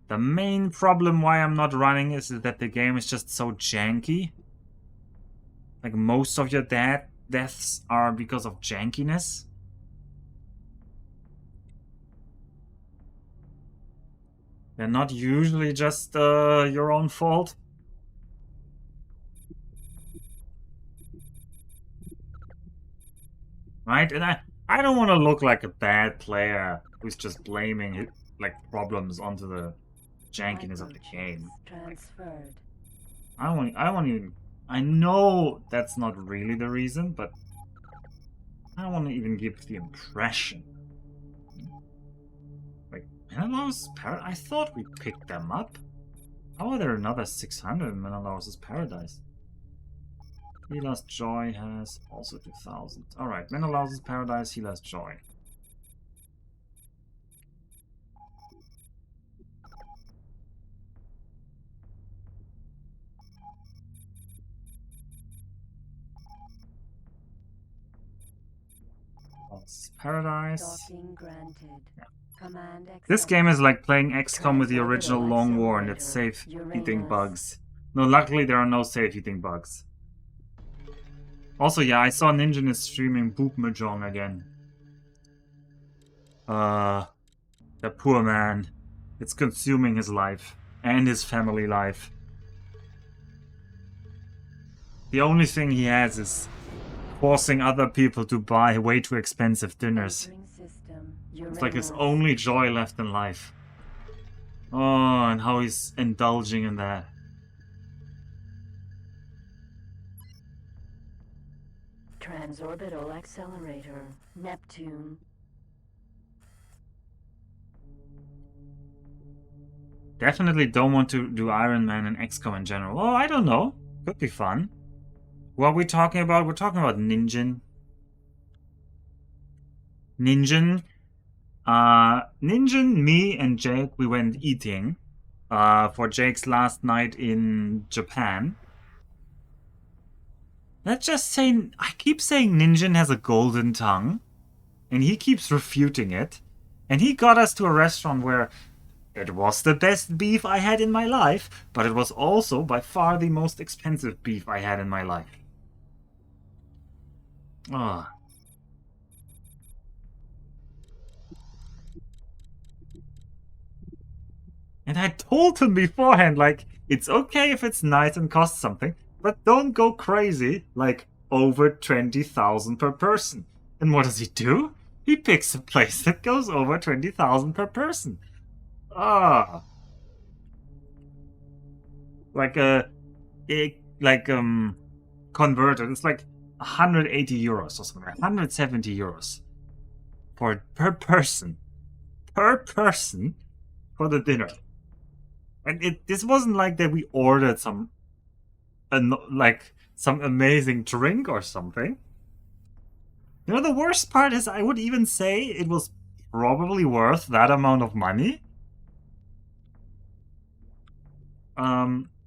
the main problem why I'm not running is that the game is just so janky. Like, most of your deaths are because of jankiness. They're not usually just your own fault. Right? And I don't want to look like a bad player who's just blaming like problems onto the jankiness of the game. Transferred. I know that's not really the reason, but I don't want to even give the impression. Like, Menelaus I thought we picked them up. How are there another 600 in Menelaus' Paradise? Healer's Joy has also 2000. Alright, Menelaus' Paradise, Healer's Joy. Paradise. Yeah. This game is like playing XCOM with the original Long War and its safe eating bugs. No, luckily there are no safe eating bugs. Also, yeah, I saw Ninja is streaming Boop Mahjong again. The poor man. It's consuming his life. And his family life. The only thing he has is forcing other people to buy way too expensive dinners. It's like his only joy left in life. Oh, and how he's indulging in that. Transorbital accelerator, Neptune. Definitely don't want to do Iron Man and XCOM in general. Oh, I don't know. Could be fun. What are we talking about? We're talking about Ninjin. Ninjin. Ninjin, me, and Jake, we went eating. For Jake's last night in Japan. Let's just say, I keep saying Ninjin has a golden tongue. And he keeps refuting it. And he got us to a restaurant where it was the best beef I had in my life, but it was also by far the most expensive beef I had in my life. Ah. And I told him beforehand, like, it's okay if it's nice and costs something, but don't go crazy, like, over 20,000 per person. And what does he do? He picks a place that goes over 20,000 per person. Ah. Like converted, it's like 180 euros or something, 170 euros per person. Per person for the dinner. And this wasn't like that we ordered some amazing drink or something. You know, the worst part is I would even say it was probably worth that amount of money.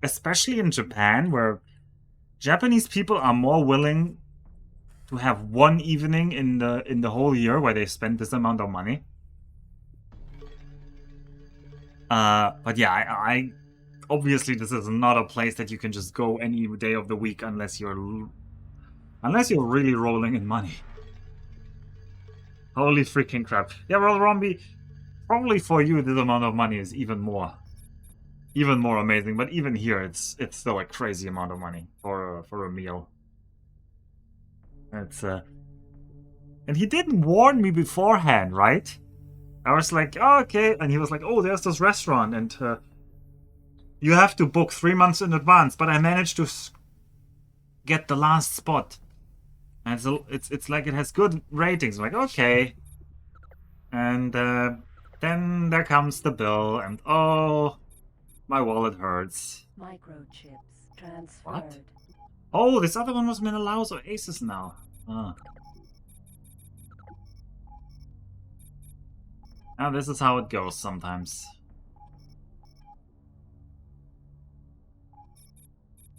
Especially in Japan, where Japanese people are more willing to have one evening in the whole year where they spend this amount of money. But yeah, I obviously this is not a place that you can just go any day of the week unless you're really rolling in money. Holy freaking crap! Yeah, well, Rombi, probably for you this amount of money is even more amazing. But even here, it's still a crazy amount of money for a meal. It's and he didn't warn me beforehand, right? I was like, oh, okay, and he was like, oh, there's this restaurant, and you have to book 3 months in advance. But I managed to get the last spot, and so it's like it has good ratings. I'm like, okay, and then there comes the bill, and oh, my wallet hurts. Microchips transferred. What? Oh, this other one was Menelaus or Aces now. Ah. Now this is how it goes sometimes.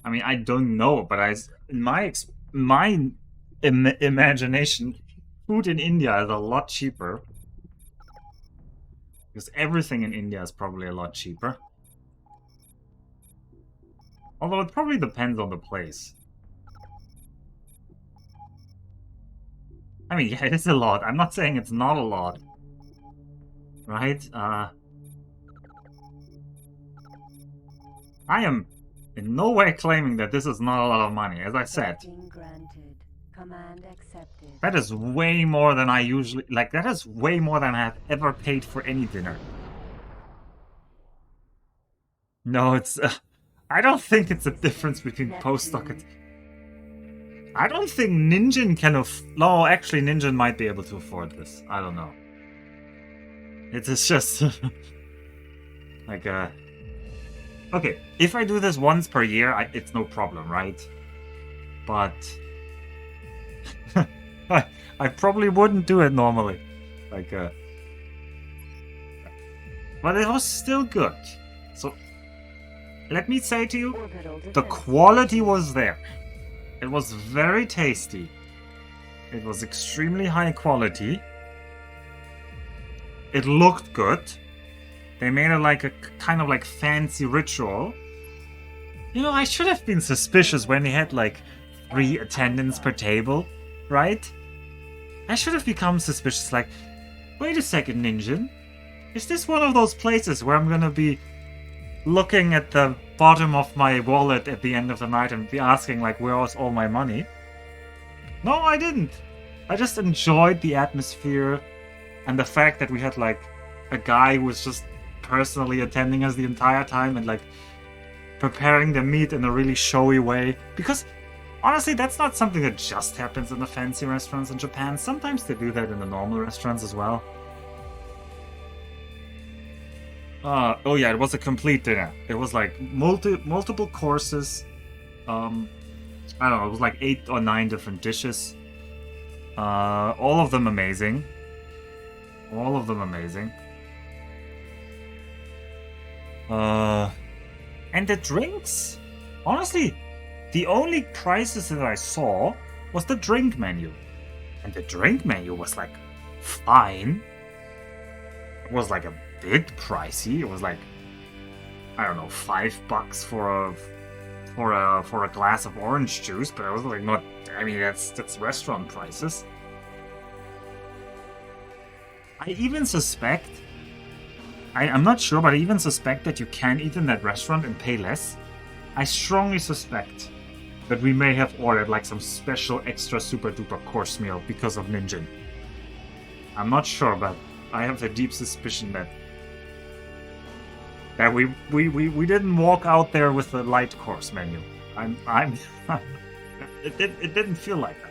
I mean, I don't know, but in my imagination, food in India is a lot cheaper. Because everything in India is probably a lot cheaper. Although it probably depends on the place. I mean, yeah, it is a lot. I'm not saying it's not a lot. Right? I am in no way claiming that this is not a lot of money. As I said, Docking granted. Command accepted. that is way more than I usually... Like, that is way more than I have ever paid for any dinner. No, it's... I don't think it's a difference between postdoc and... I don't think Ninjin can no, actually Ninjin might be able to afford this. I don't know. It is just... like, okay, if I do this once per year, it's no problem, right? But... I probably wouldn't do it normally. Like, but it was still good. So, let me say to you, the quality was there. It was very tasty. It was extremely high quality. It looked good. They made it like a kind of like fancy ritual. You know, I should have been suspicious when they had like 3 attendants per table, right? I should have become suspicious, like, wait a second, Ninjin. Is this one of those places where I'm gonna be looking at the bottom of my wallet at the end of the night and be asking, like, where was all my money? No, I didn't. I just enjoyed the atmosphere and the fact that we had, like, a guy who was just personally attending us the entire time and, like, preparing the meat in a really showy way. Because, honestly, that's not something that just happens in the fancy restaurants in Japan. Sometimes they do that in the normal restaurants as well. Oh yeah, it was a complete dinner. It was like multiple courses. I don't know, it was like 8 or 9 different dishes. All of them amazing. All of them amazing. And the drinks? Honestly, the only prices that I saw was the drink menu. And the drink menu was like fine. It was like a bit pricey. It was like, I don't know, $5 for a glass of orange juice, but it was like not. I mean, that's restaurant prices. I even suspect. I'm not sure, but I even suspect that you can eat in that restaurant and pay less. I strongly suspect that we may have ordered like some special extra super duper course meal because of Ninjin. I'm not sure, but I have a deep suspicion that we didn't walk out there with the light course menu. I'm it didn't feel like that.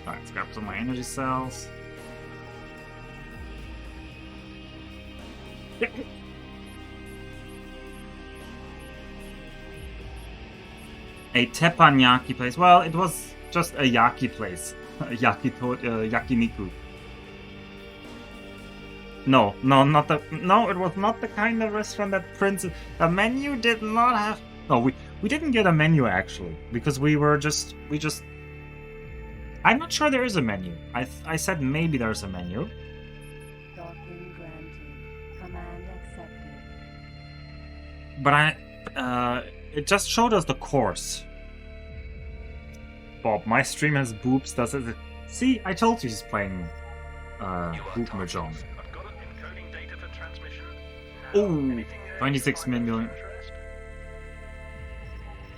Alright, let's grab some of my energy cells. A teppanyaki place. Well, it was just a yaki place. Yakiniku. No, it was not the kind of restaurant that Princess... The menu did not have... No, we didn't get a menu, actually. Because we just... I'm not sure there is a menu. I said maybe there's a menu. Docking granted. Command accepted. But it just showed us the course. Bob, my stream has boobs, does it? See, I told you he's playing Boob Mahjong. I've got encoding data for transmission. Ooh, 26 million.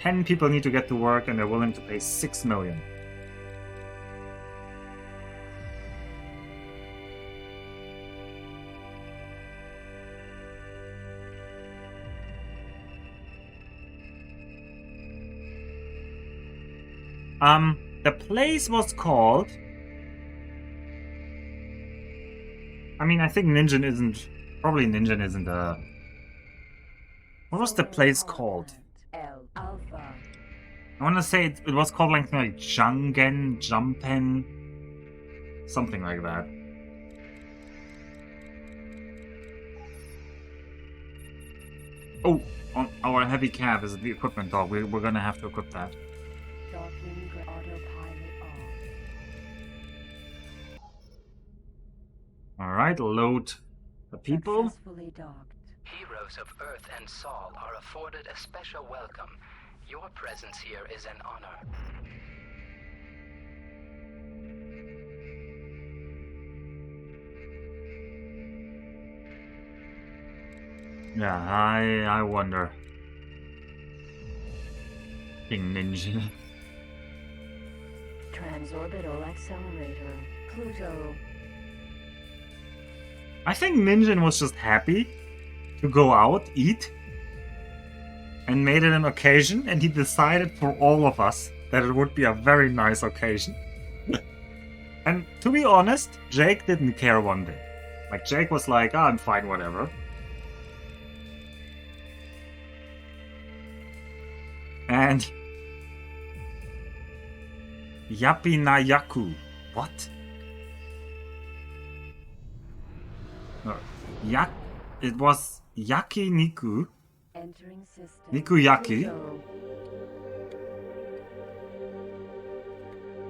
10 people need to get to work and they're willing to pay 6 million. The place was called... I mean, I think Ninjin isn't... Probably Ninjin isn't a... What was the place called? L Alpha. I want to say it was called like Jungen, Jumpen... Something like that. Oh, on our heavy cab is the equipment dog. We're gonna have to equip that. Docking autopilot off. Alright, load the people. Successfully docked. Heroes of Earth and Sol are afforded a special welcome. Your presence here is an honor. Yeah, I wonder. King Ninja. Transorbital accelerator. Pluto. I think Ninja was just happy to go out, eat, and made it an occasion, and he decided for all of us that it would be a very nice occasion. And to be honest, Jake didn't care one bit. Like, Jake was like, I'm fine, whatever. And Yapinayaku. What? No. It was Yakiniku. Entering system. Nikuyaki. Pluto.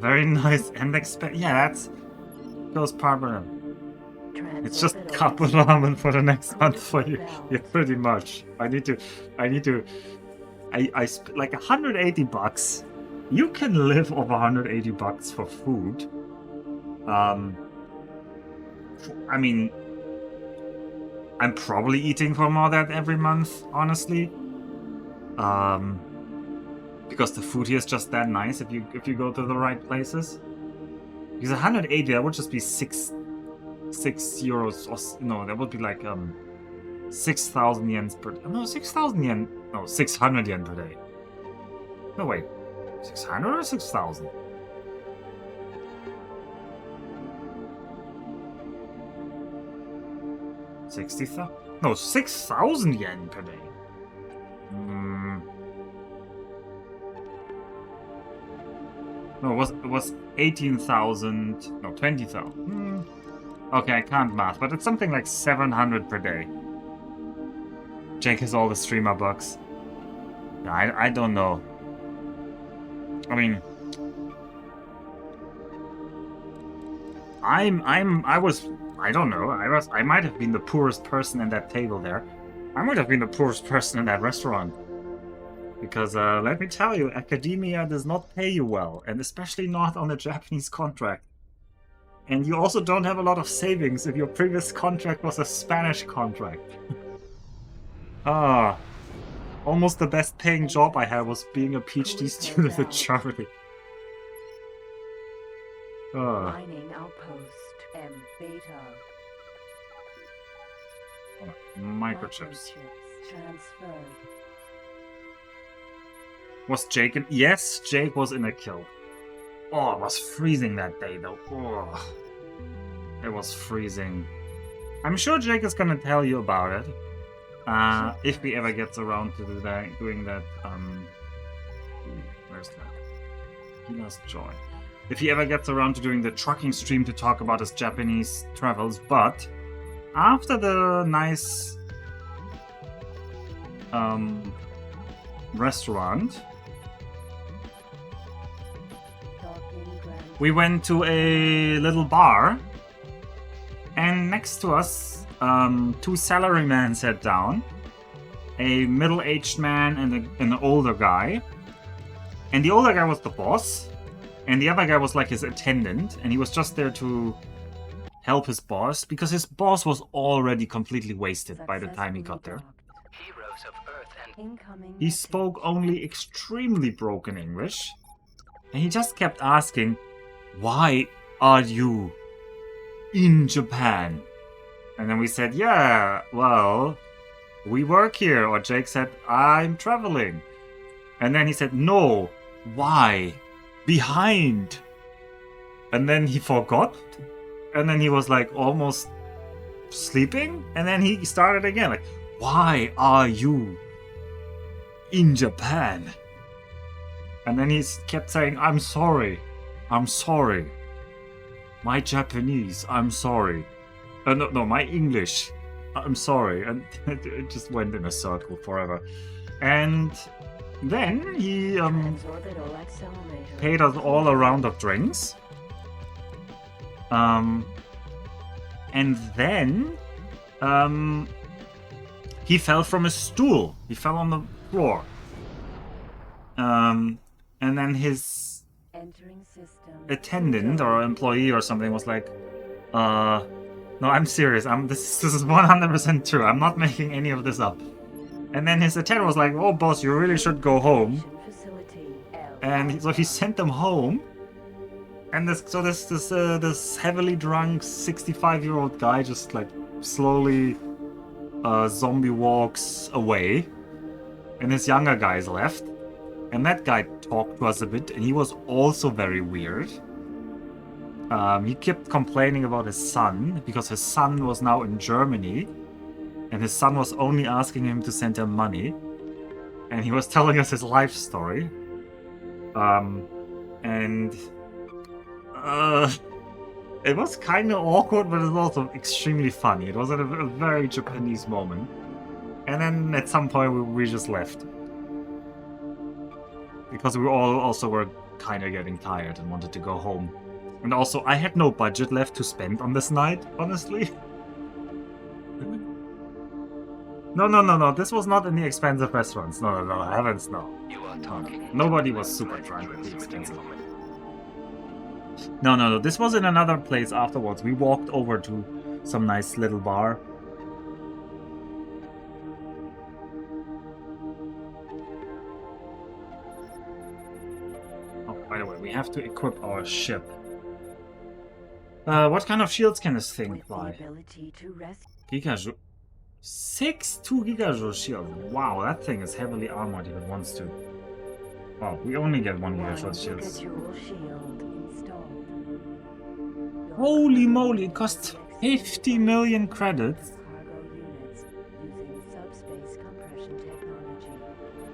Very nice and yeah, that's goes part with him. It's just Transorbital cup of ramen for the next month for you. Yeah, pretty much. I like 180 bucks. You can live off 180 bucks for food. I mean, I'm probably eating for more than every month, honestly. Because the food here is just that nice if you go to the right places. Because 180, that would just be six euros, or no, that would be like 6,000 yens per. No, 6,000 yen. No, 600 yen per day. No, wait, 600 or 6,000? No, 6,000 yen per day. No, it was 18,000. No, 20,000. Okay, I can't math, but it's something like 700 per day. Jake has all the streamer bucks. I don't know. I mean, I don't know. I might have been the poorest person in that table there. I might have been the poorest person in that restaurant. Because let me tell you, academia does not pay you well, and especially not on a Japanese contract. And you also don't have a lot of savings if your previous contract was a Spanish contract. Almost the best paying job I had was being a PhD student in Germany. Mining outpost. M beta. Microchips. Transferred. Was Jake in? Yes, Jake was in a kill. Oh, it was freezing that day though. Oh, it was freezing. I'm sure Jake is gonna tell you about it. If he ever gets around to doing that, where's that? He must join. If he ever gets around to doing the trucking stream to talk about his Japanese travels, but after the nice restaurant, we went to a little bar, and next to us, two salarymen sat down, a middle-aged man and an older guy. And the older guy was the boss, and the other guy was like his attendant, and he was just there to help his boss, because his boss was already completely wasted by the time he got there. Heroes of Earth and He spoke only extremely broken English, and he just kept asking, "Why are you in Japan?" And then we said, "Yeah, well, we work here." Or Jake said, "I'm traveling." And then he said, "No, why? Behind." And then he forgot. And then he was like almost sleeping. And then he started again, like, "Why are you in Japan?" And then he kept saying, "I'm sorry. I'm sorry. My Japanese, I'm sorry. No, my English. I'm sorry. And it just went in a circle forever. And then he Transorbital accelerator. paid us all a round of drinks. And then he fell from his stool. He fell on the floor. And then his Entering system. attendant or employee or something was like, no, I'm serious. This is 100% true. I'm not making any of this up. And then his attendant was like, oh, boss, you really should go home. Facility. And so he sent them home. And this heavily drunk 65-year-old guy just like slowly zombie walks away. And his younger guys left. And that guy talked to us a bit, and he was also very weird. He kept complaining about his son, because his son was now in Germany, and his son was only asking him to send him money. And he was telling us his life story. It was kind of awkward, but it was also extremely funny. It was a very Japanese moment. And then at some point we just left. Because we all also were kind of getting tired and wanted to go home. And also, I had no budget left to spend on this night, honestly. No. This was not in the expensive restaurants. No. Heavens, no. You are talking. Nobody was super drunk at the expensive. No. This was in another place afterwards. We walked over to some nice little bar. By the way, we have to equip our ship. What kind of shields can this thing With the fly? ability to rescue. Gigajoule. 2 gigajoule shield. Wow, that thing is heavily armored if it wants to. Wow, we only get 1 gigajoule shields. Gigajoule shield installed. Holy moly, it costs 50 million credits. Cargo units using subspace compression technology.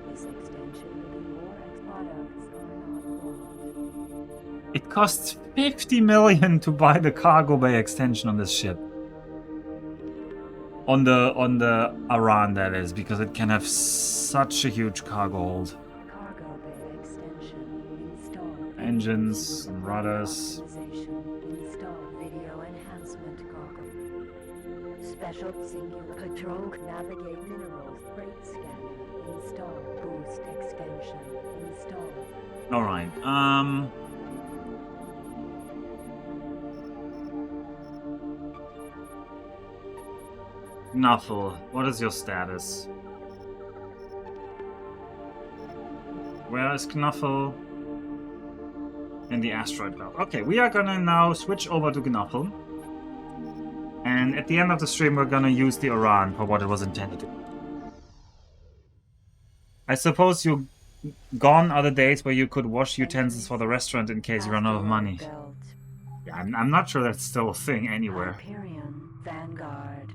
This extension will be more products are not bought. It costs 50 million to buy the cargo bay extension on this ship. On the Aran, that is, because it can have such a huge cargo hold. Cargo bay extension installed. Engines and rudders. Optimization installed. Video enhancement goggle. Special singular patrol navigate minerals. Freight scanner installed. Boost extension installed. Alright, Knuffle, what is your status? Where is Knuffle? In the asteroid belt. Okay, we are gonna now switch over to Knuffle. And at the end of the stream, we're gonna use the Aran for what it was intended to. I suppose gone are the days where you could wash utensils for the restaurant in case you run out of money. Belt. Yeah, I'm not sure that's still a thing anywhere. Hyperion Vanguard.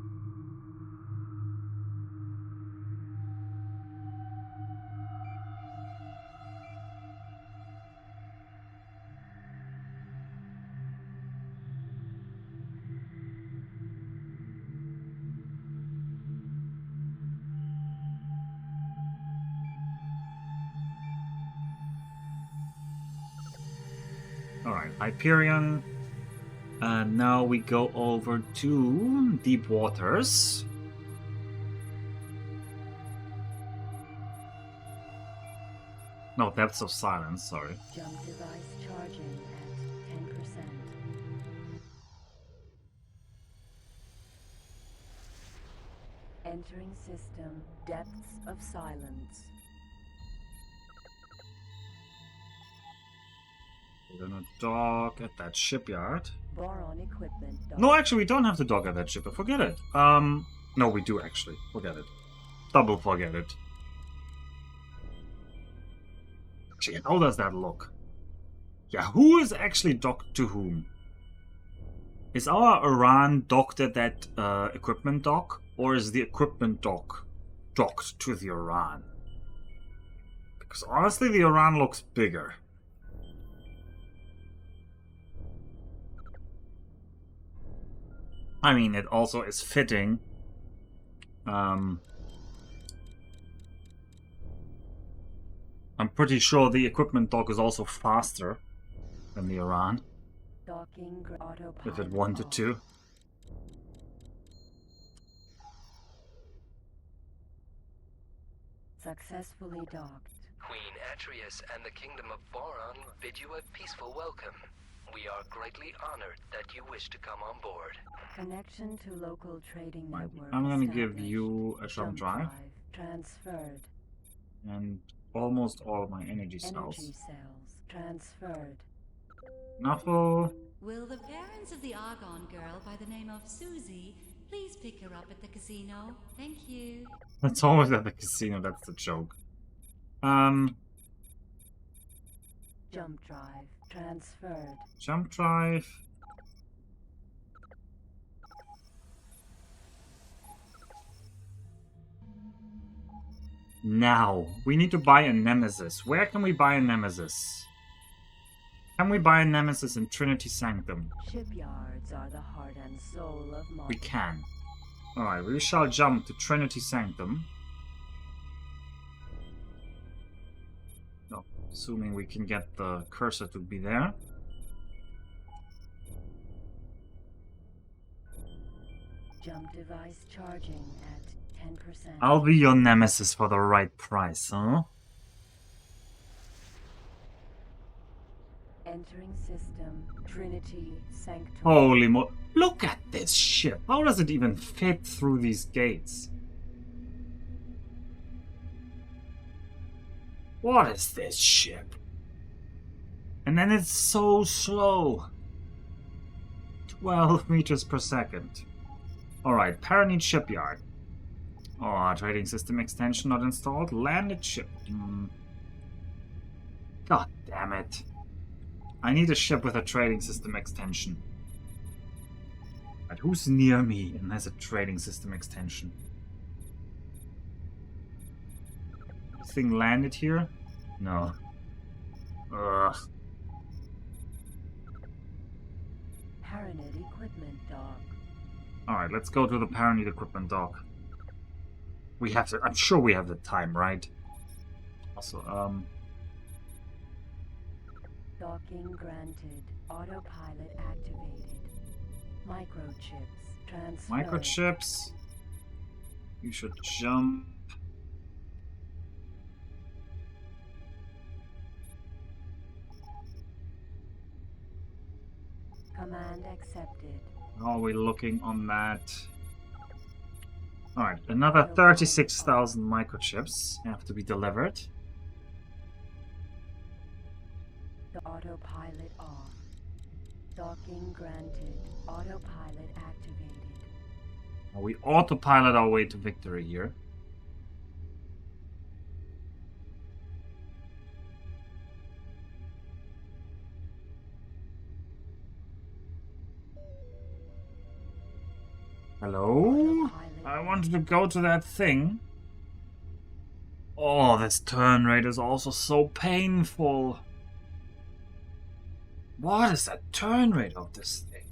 Alright, Hyperion. Now we go over to Deep Waters. No, Depths of Silence, sorry. Jump device charging at 10%. Entering system. Depths of silence. We're gonna dock at that shipyard. Boron equipment. No, actually, we don't have to dock at that ship. Forget it. No, we do actually. Forget it. Double forget it. Actually, how does that look? Yeah, who is actually docked to whom? Is our Iran docked at that equipment dock? Or is the equipment dock docked to the Iran? Because honestly, the Iran looks bigger. I mean, it also is fitting I'm pretty sure the equipment dock is also faster than the Iran, Docking autopilot if it wanted off. to. Successfully docked. Queen Atreus and the Kingdom of Boron bid you a peaceful welcome. We are greatly honored that you wish to come on board. Connection to local trading Right, network. I'm gonna give established. you a jump drive Transferred. and almost all of my energy cells. Energy cells transferred. Knuffle. Will the parents of the Argon girl by the name of Susie please pick her up at the casino? Thank you. That's always at the casino, that's the joke. Jump drive transferred. Jump drive. Now, we need to buy a Nemesis. Where can we buy a Nemesis? Can we buy a Nemesis in Trinity Sanctum? Shipyards are the heart and soul of modern. We can. Alright, we shall jump to Trinity Sanctum. No, assuming we can get the cursor to be there. Jump device charging at 10%. I'll be your Nemesis for the right price, huh? Entering system. Trinity Sanctum. Holy mo- Look at this ship! How does it even fit through these gates? What is this ship? And then it's so slow. 12 meters per second. Alright, Paranid Shipyard. Oh, trading system extension not installed. Landed ship. God damn it. I need a ship with a trading system extension. But who's near me and has a trading system extension? This thing landed here? No. Ugh. Paranid equipment dock. Alright, let's go to the Paranid equipment dock. We have to, I'm sure we have the time, right? Also, Docking granted. Autopilot activated. Microchips transferred. microchips. You should jump. Command accepted. How are we looking on that? Alright, another 36,000 microchips have to be delivered. The autopilot off. Docking granted. Autopilot activated. We autopilot our way to victory here. Hello? I wanted to go to that thing. Oh, this turn rate is also so painful. What is the turn rate of this thing?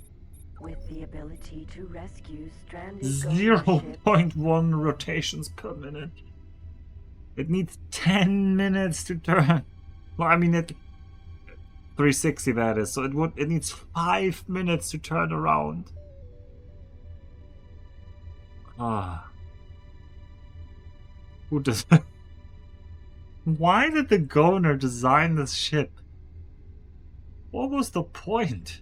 With the ability to rescue stranded ownership. 0.1 rotations per minute. It needs 10 minutes to turn. Well, I mean, it 360 that is, so it needs 5 minutes to turn around. Ah. Who does Why did the Governor design this ship? What was the point?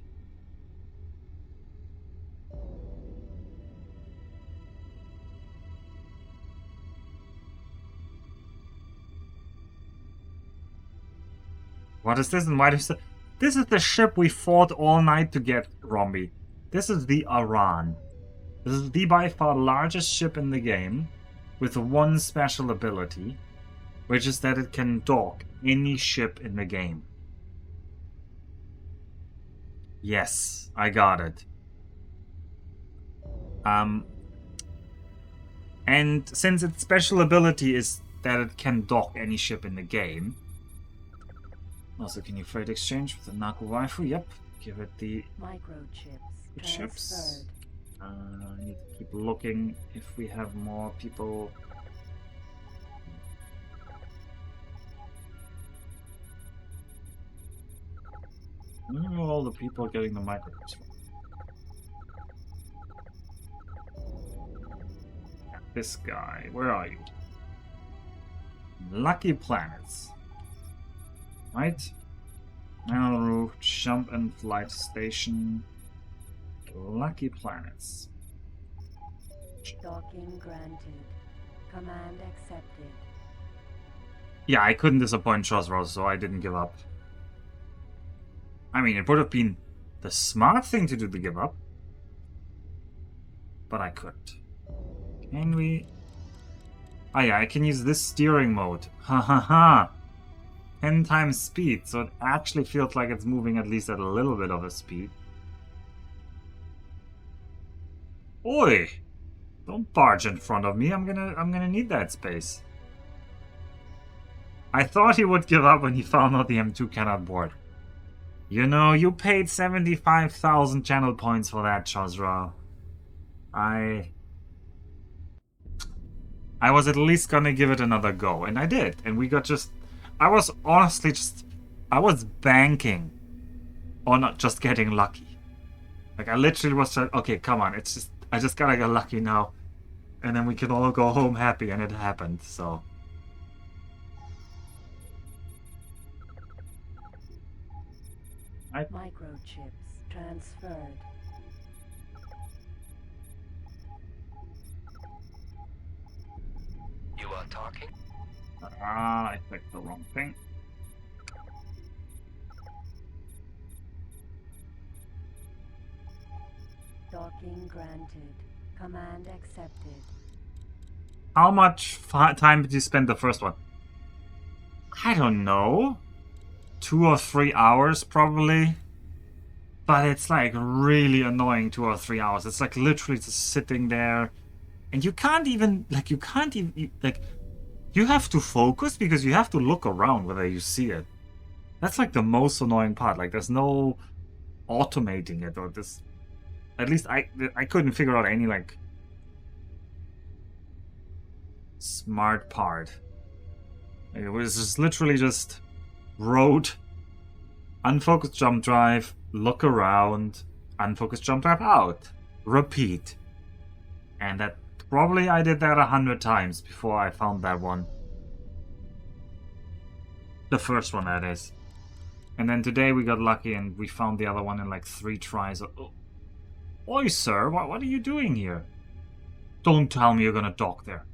What is this and why does this is the ship we fought all night to get, Rombi. This is the Aran. This is the by far largest ship in the game, with one special ability, which is that it can dock any ship in the game. Yes, I got it. And since its special ability is that it can dock any ship in the game. Also, can you freight exchange with the Naku waifu? Yep. Give it the Microchips chips. transferred. I need to keep looking if we have more people. Where are all the people getting the microchips from? This guy, where are you? Lucky planets. Right? Now roof, jump and flight station. Lucky planets. Docking granted. Command accepted. Yeah, I couldn't disappoint Chosro, so I didn't give up. I mean, it would have been the smart thing to do to give up. But I couldn't. Can we... Oh yeah, I can use this steering mode. Ha ha ha! 10 times speed, so it actually feels like it's moving at least at a little bit of a speed. Oi! Don't barge in front of me, I'm gonna need that space. I thought he would give up when he found out the M2 cannot board. You know, you paid 75,000 channel points for that, Chosra. I was at least gonna give it another go, and I did. And we got just... I was honestly just... I was banking on not just getting lucky. Like, I literally was like, okay, come on, it's just... I just gotta get lucky now. And then we can all go home happy, and it happened, so... Microchips transferred. You are talking? Ah, I clicked the wrong thing. Docking granted. Command accepted. How much time did you spend the first one? I don't know. 2 or 3 hours, probably. But it's like really annoying 2 or 3 hours. It's like literally just sitting there. And you can't even, like, you have to focus because you have to look around whether you see it. That's like the most annoying part. Like, there's no automating it or this. At least I couldn't figure out any, like, smart part. It was just literally just road, unfocused jump drive, look around, unfocused jump drive out, repeat. And that probably I did that 100 times before I found that one. The first one, that is. And then today we got lucky and we found the other one in like 3 tries. Oh. Oi, sir, what are you doing here? Don't tell me you're gonna dock there.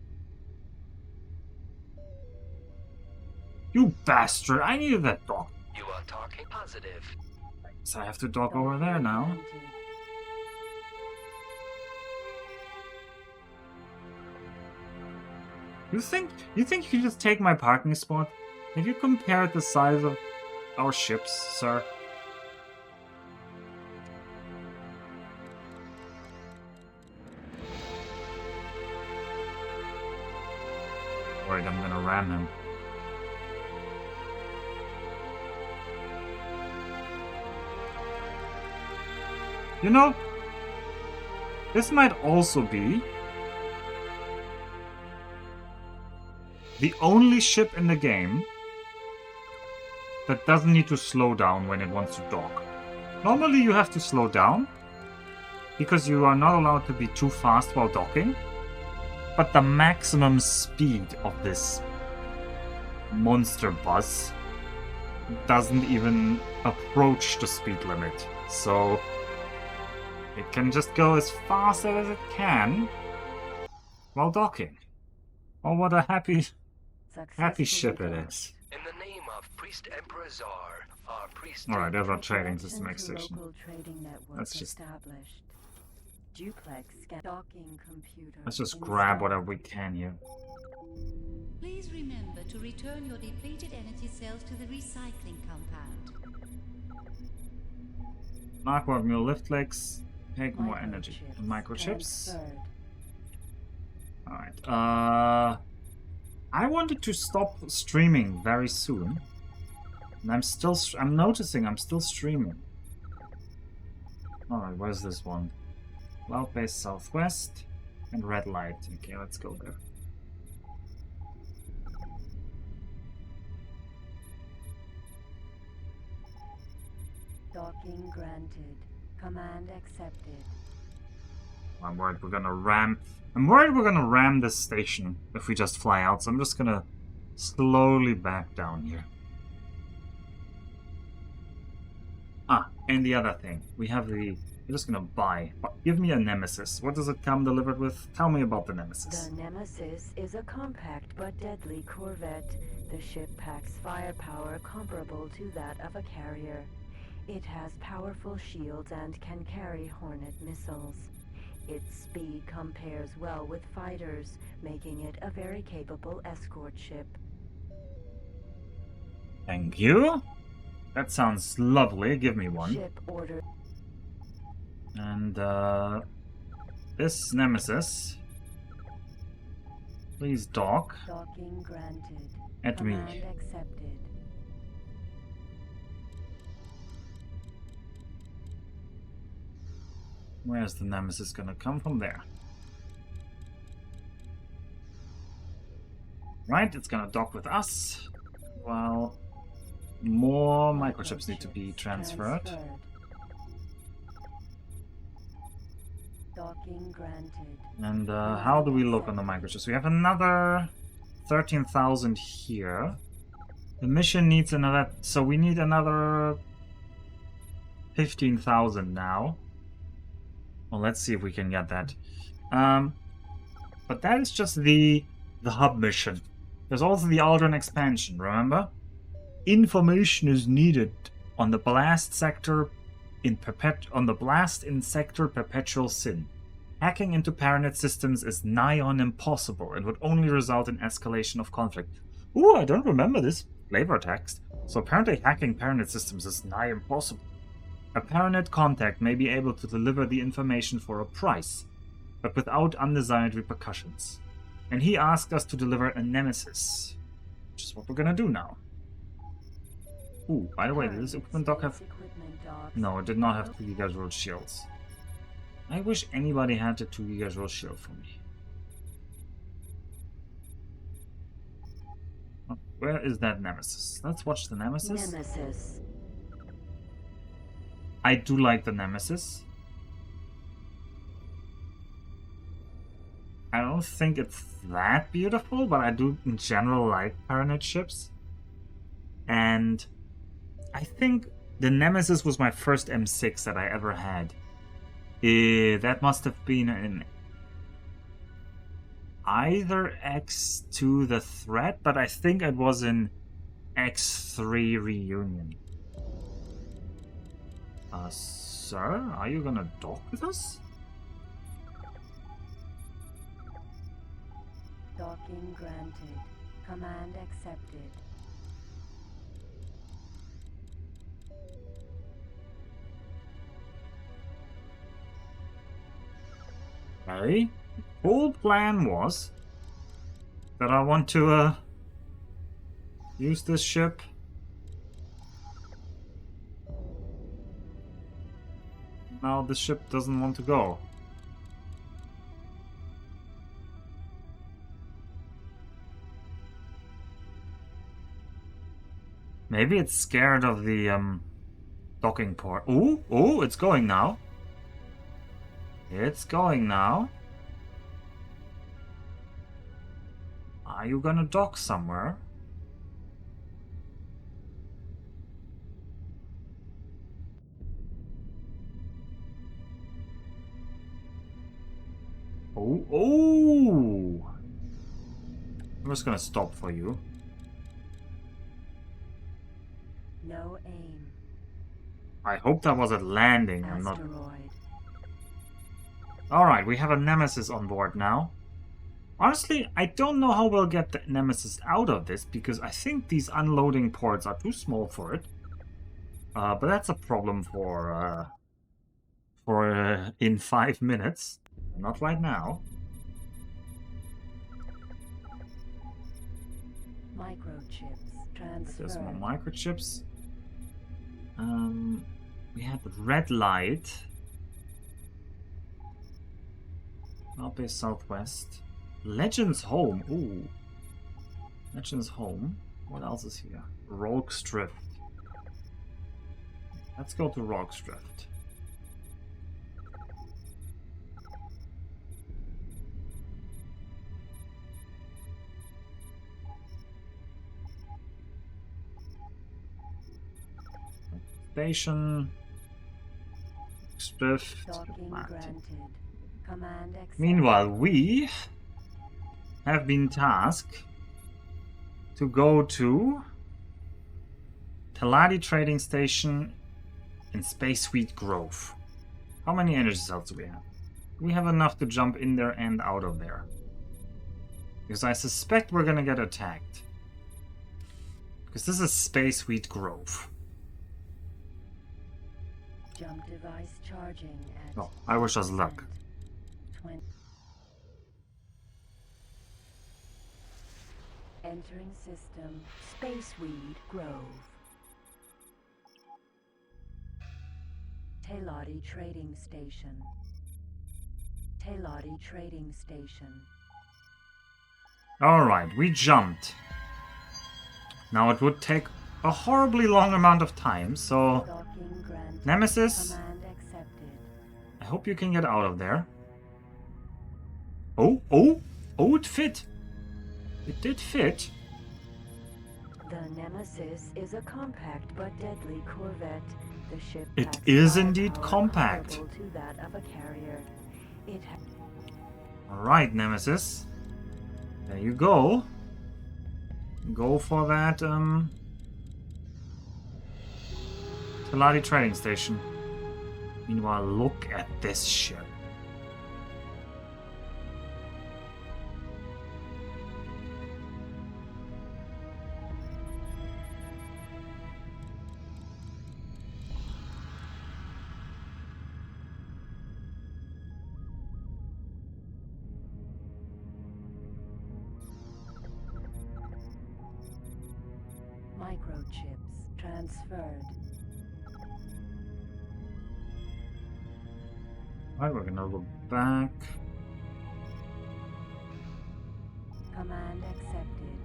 You bastard, I needed that dock. You are talking positive. So I have to dock over there now. Granted. You think you can just take my parking spot? Have you compared the size of our ships, sir? Worried I'm gonna ram him. You know, this might also be the only ship in the game that doesn't need to slow down when it wants to dock. Normally you have to slow down because you are not allowed to be too fast while docking, but the maximum speed of this monster bus doesn't even approach the speed limit. So it can just go as fast as it can while docking. Oh, what a happy ship it is. In the name of Priest Emperor Czar, our priest... Alright, there's our trading Connection system to extension. local trading network Let's just- established. Duplex docking computer. Let's just grab installed. whatever we can here. Please remember to return your depleted energy cells to the recycling compound. Markwork mule lift legs. Take more energy. Microchips. Transferred. Alright. I wanted to stop streaming very soon. And I'm noticing I'm still streaming. Alright, where's this one? Cloud base southwest and red light. Okay, let's go there. Docking granted. Command accepted. I'm worried we're gonna ram. I'm worried we're gonna ram this station if we just fly out, so I'm just gonna slowly back down here. Ah, and the other thing. We have the... We're just gonna buy. Give me a Nemesis. What does it come delivered with? Tell me about the Nemesis. The Nemesis is a compact but deadly corvette. The ship packs firepower comparable to that of a carrier. It has powerful shields and can carry Hornet missiles. Its speed compares well with fighters, making it a very capable escort ship. Thank you. That sounds lovely. Give me one. Ship order. And, this Nemesis. Please dock Docking granted. at me. Command accepted. Where's the Nemesis gonna come from? There. Right, it's gonna dock with us. Well, more microchips need to be transferred. Docking granted. And how do we look on the microchips? We have another 13,000 here. The mission needs another... So we need another 15,000 now. Well, let's see if we can get that. But that is just the hub mission. There's also the Aldrin expansion, remember? Information is needed on the blast sector on the blast in sector Perpetual Sin. Hacking into Paranet systems is nigh on impossible and would only result in escalation of conflict. Ooh, I don't remember this flavor text. So apparently hacking Paranet systems is nigh impossible. A Paranet contact may be able to deliver the information for a price, but without undesired repercussions. And he asked us to deliver a Nemesis, which is what we're gonna do now. Ooh, by the way, did this equipment dock have... No, it did not have 2 GJ shields. I wish anybody had the 2 GJ shield for me. Oh, where is that Nemesis? Let's watch the Nemesis. Nemesis. I do like the Nemesis. I don't think it's that beautiful, but I do in general like Paranet ships. And I think the Nemesis was my first M6 that I ever had. That must have been in either X2 the Threat, but I think it was in X3 Reunion. Sir, are you gonna dock with us? Docking granted. Command accepted. Okay. The whole plan was that I want to use this ship. Now the ship doesn't want to go. Maybe it's scared of the docking port. Ooh, ooh, it's going now. It's going now. Are you gonna dock somewhere? Oh, oh! I'm just gonna stop for you. No aim. I hope that was a landing and not... Asteroid. Alright, we have a Nemesis on board now. Honestly, I don't know how we'll get the Nemesis out of this, because I think these unloading ports are too small for it. But that's a problem for in 5 minutes. Not right now. Microchips transferred. There's more microchips. We had the red light. Base Southwest. Legends Home. Ooh. Legends Home. What else is here? Rogue's Drift. Let's go to Rogue's Drift. Station. Drift. Docking granted. Command accepted. Meanwhile, we have been tasked to go to Teladi Trading Station in Space Suite Grove. How many energy cells do we have? We have enough to jump in there and out of there. Because I suspect we're gonna get attacked. Because this is Space Suite Grove. Jump device charging at... Oh, I wish us luck. 20. Entering system. Spaceweed Grove. Teladi Trading Station. Teladi Trading Station. Alright, we jumped. Now it would take a horribly long amount of time, so... Docking granted. Nemesis, Command accepted. I hope you can get out of there. Oh, oh, oh, it fit. It did fit. The Nemesis is a compact but deadly corvette. The ship It packs is indeed firepower compact. comparable to that of a carrier. It Alright, Nemesis. There you go. Go for that, Teladi Trading Station. Meanwhile, look at this ship. microchips transferred. Alright, we're gonna go back. Command accepted.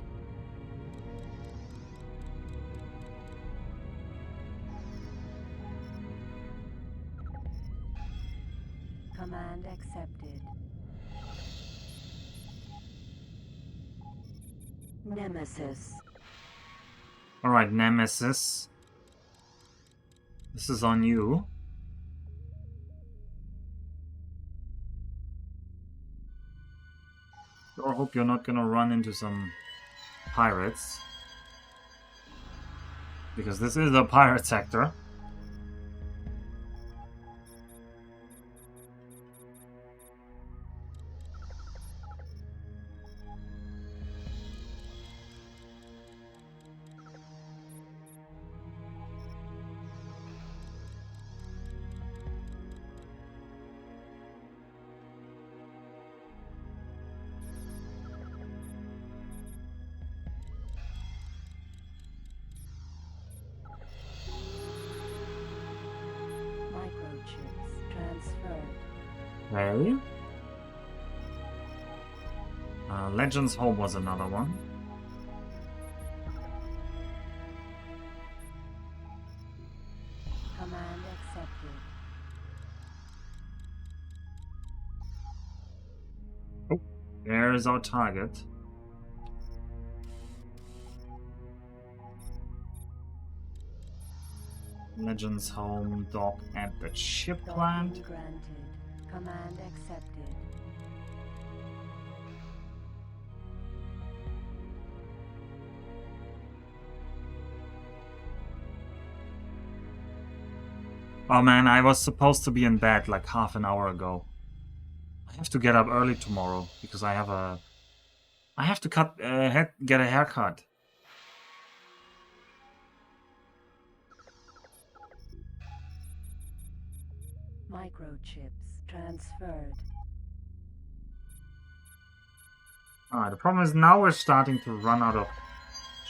Command accepted. Nemesis. Alright, Nemesis. This is on you. I hope you're not gonna run into some pirates. Because this is a pirate sector. Microchips transferred. Okay. Legends Home was another one. Command accepted. There's our target. Legends Home dock at the ship plant. Docking granted. Command accepted. Oh man, I was supposed to be in bed like half an hour ago. I have to get up early tomorrow because I have to get a haircut. Microchips transferred. Alright, the problem is now we're starting to run out of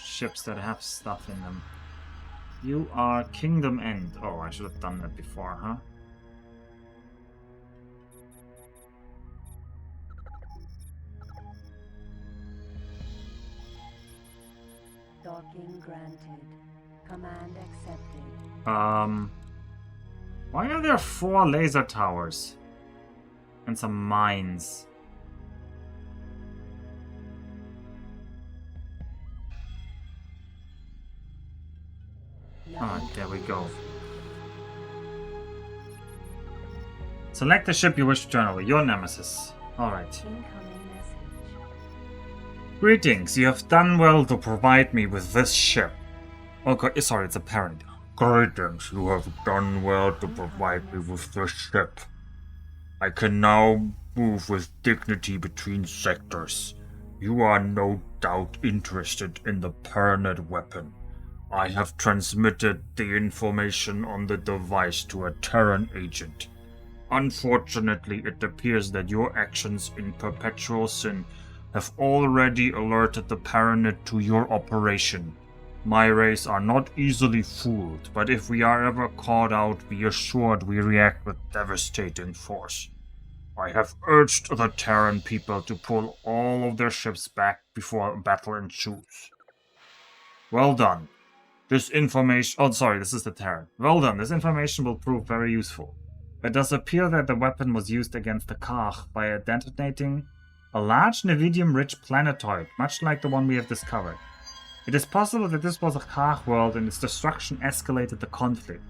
ships that have stuff in them. You are Kingdom End. Oh, I should have done that before, huh? Docking granted. Command accepted. Why are there 4 laser towers? And some mines. Alright, there we go. Select the ship you wish to turn over. Your nemesis. Alright. Incoming message. Greetings, you have done well to provide me with this ship. Okay, sorry, it's a parent. Greetings, you have done well to provide me with this ship. I can now move with dignity between sectors. You are no doubt interested in the Pyramid weapon. I have transmitted the information on the device to a Terran agent. Unfortunately, it appears that your actions in perpetual sin have already alerted the Pyramid to your operation. My race are not easily fooled, but if we are ever caught out, be assured we react with devastating force. I have urged the Terran people to pull all of their ships back before a battle ensues. Well done. This information... Oh, sorry, this is the Terran. Well done, this information will prove very useful. It does appear that the weapon was used against the Kach by detonating a large Nevidium-rich planetoid, much like the one we have discovered. It is possible that this was a Kach world and its destruction escalated the conflict.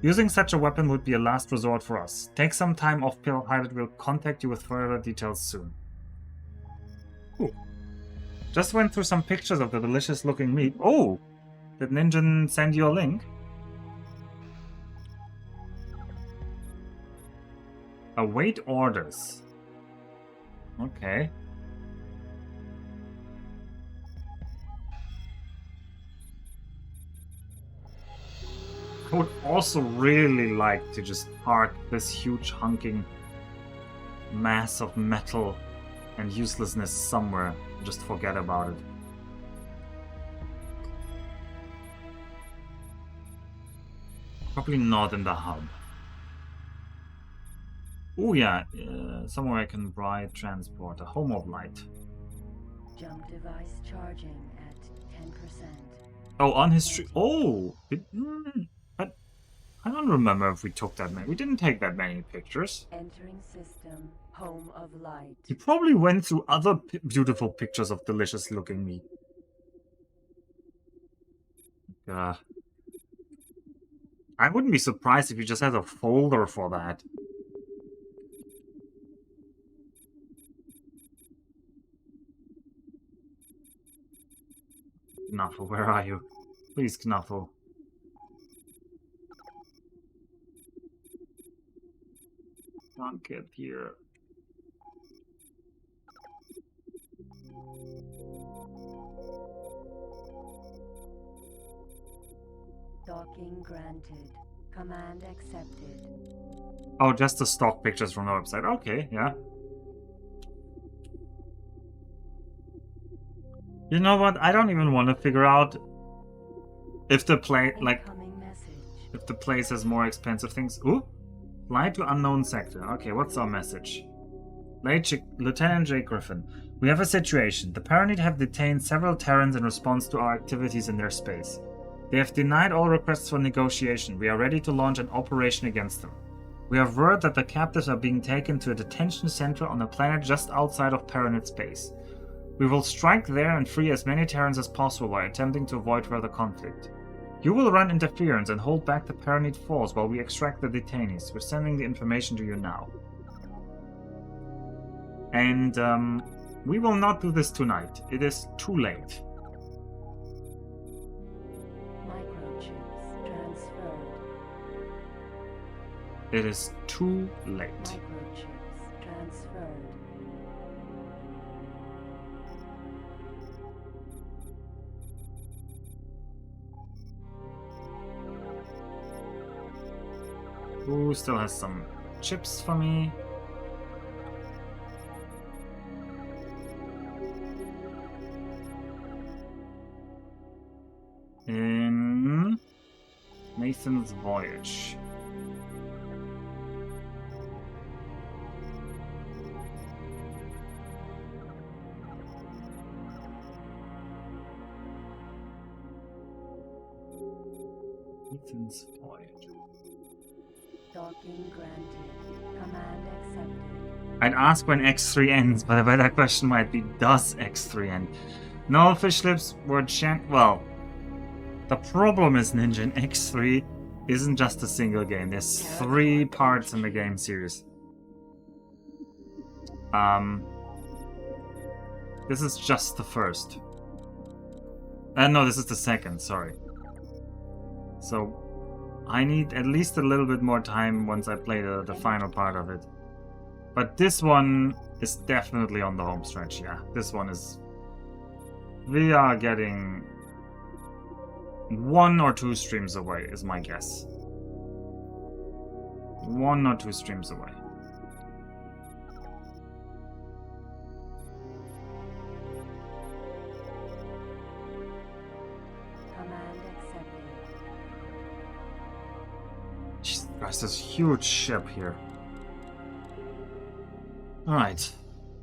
Using such a weapon would be a last resort for us. Take some time off, Pilot will contact you with further details soon. Ooh. Just went through some pictures of the delicious looking meat. Oh! Did Ninja send you a link? Await orders. Okay. I would also really like to just park this huge hunking mass of metal and uselessness somewhere and just forget about it. Probably not in the hub. Oh yeah, somewhere I can ride transport, a home of light. Jump device charging at 10%. Oh, on his street. Oh! But I don't remember if we took that many. We didn't take that many pictures. Entering system. Home of light. He probably went through other beautiful pictures of delicious looking meat. I wouldn't be surprised if he just has a folder for that. Knuffle, where are you? Please, Knuffle. Can't get here. Docking granted. Command accepted. Oh, just the stock pictures from the website. Okay, yeah. You know what? I don't even want to figure out if the if the place has more expensive things. Ooh, fly to unknown sector. Okay, what's our message? Lieutenant J. Griffin, we have a situation. The Pyramid have detained several Terrans in response to our activities in their space. They have denied all requests for negotiation. We are ready to launch an operation against them. We have word that the captives are being taken to a detention center on a planet just outside of Pyramid space. We will strike there and free as many Terrans as possible by attempting to avoid further conflict. You will run interference and hold back the Pyramid force while we extract the detainees. We're sending the information to you now. And, we will not do this tonight. It is too late. Microchips transferred. It is too late. Microchips transferred. Who still has some chips for me? In Nathan's Voyage. Ethan's voyage. Docking granted. Command accepted. I'd ask when X3 ends, but a better question might be, does X3 end? No, fish lips were well, the problem is, Ninja, in X3 isn't just a single game. There's 3 parts in the game series. This is just the first. No, this is the second, sorry. So, I need at least a little bit more time once I play the final part of it. But this one is definitely on the home stretch, yeah. This one is... We are getting 1 or 2 streams away, is my guess. 1 or 2 streams away. Command accepted. Jesus Christ, this huge ship here. Alright.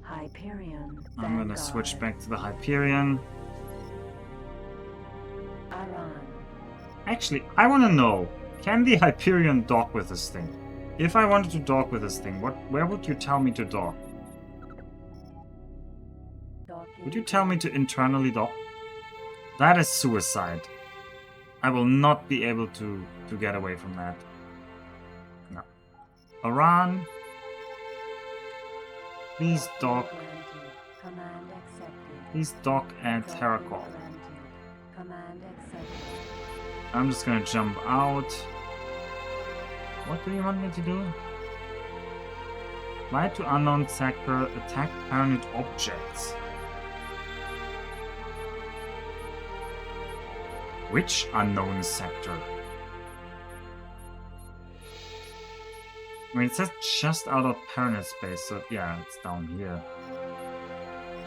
Hyperion. I'm gonna switch back to the Hyperion. Aran. Actually, I wanna know, can the Hyperion dock with this thing? If I wanted to dock with this thing, where would you tell me to dock? Would you tell me to internally dock? That is suicide. I will not be able to get away from that. No. Aran. Please dock. Command accepted. Please dock at Terracol. Command accepted. I'm just gonna jump out. What do you want me to do? Fly to unknown sector, attack paranoid objects. Which unknown sector? I mean, it says just out of paranoid space, so yeah, it's down here.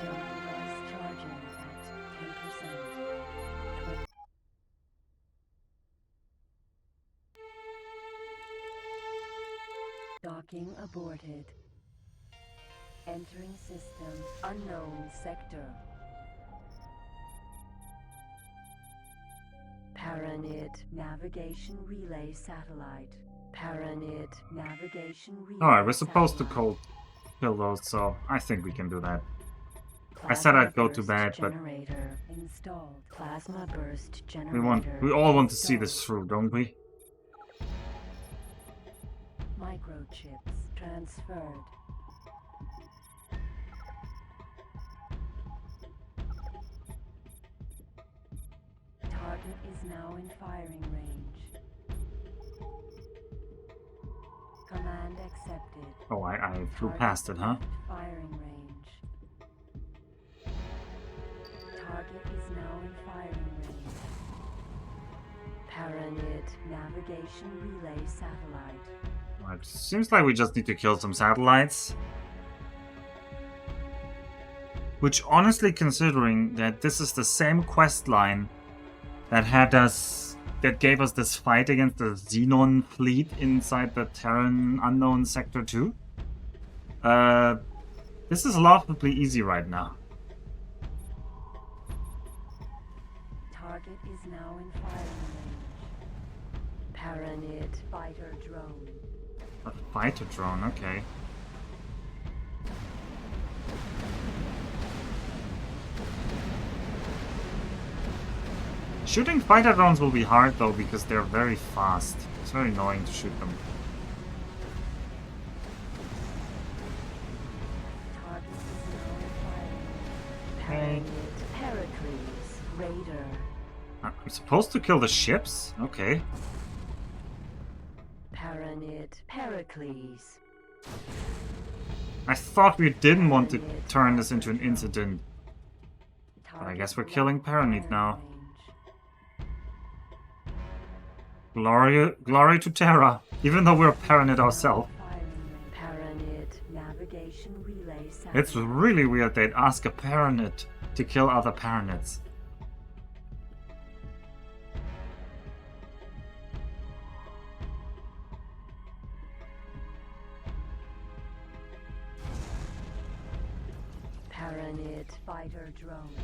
Jump device charging at 10%. Docking aborted. Entering system. Unknown sector. Paranid navigation relay satellite. Paranid navigation relay. Alright, we're supposed to satellite. kill those, so I think we can do that. I said I'd go to bed, but Generator installed. Plasma burst generator. we all want to see this through, don't we? Microchips transferred. Target is now in firing range. Command accepted. Oh, I flew past it, huh? Firing range. Target is now in firing range. Paranid navigation relay satellite. It seems like we just need to kill some satellites. Which, honestly, considering that this is the same quest line that gave us this fight against the Xenon fleet inside the Terran unknown sector 2. This is laughably easy right now. Target is now in firing range. Paranid fighter drone. A fighter drone, okay. Shooting fighter drones will be hard though, because they're very fast. It's very annoying to shoot them. Target is now in firing range. Paranid Pericles Raider. I'm supposed to kill the ships? Okay. Paranid Pericles. I thought we didn't want to turn this into an incident. But I guess we're killing Paranid now. Glory to Terra, even though we're Paranid ourselves. Paranid navigation relay satellite. It's really weird they'd ask a Paranid to kill other Paranids. Paranid fighter drone.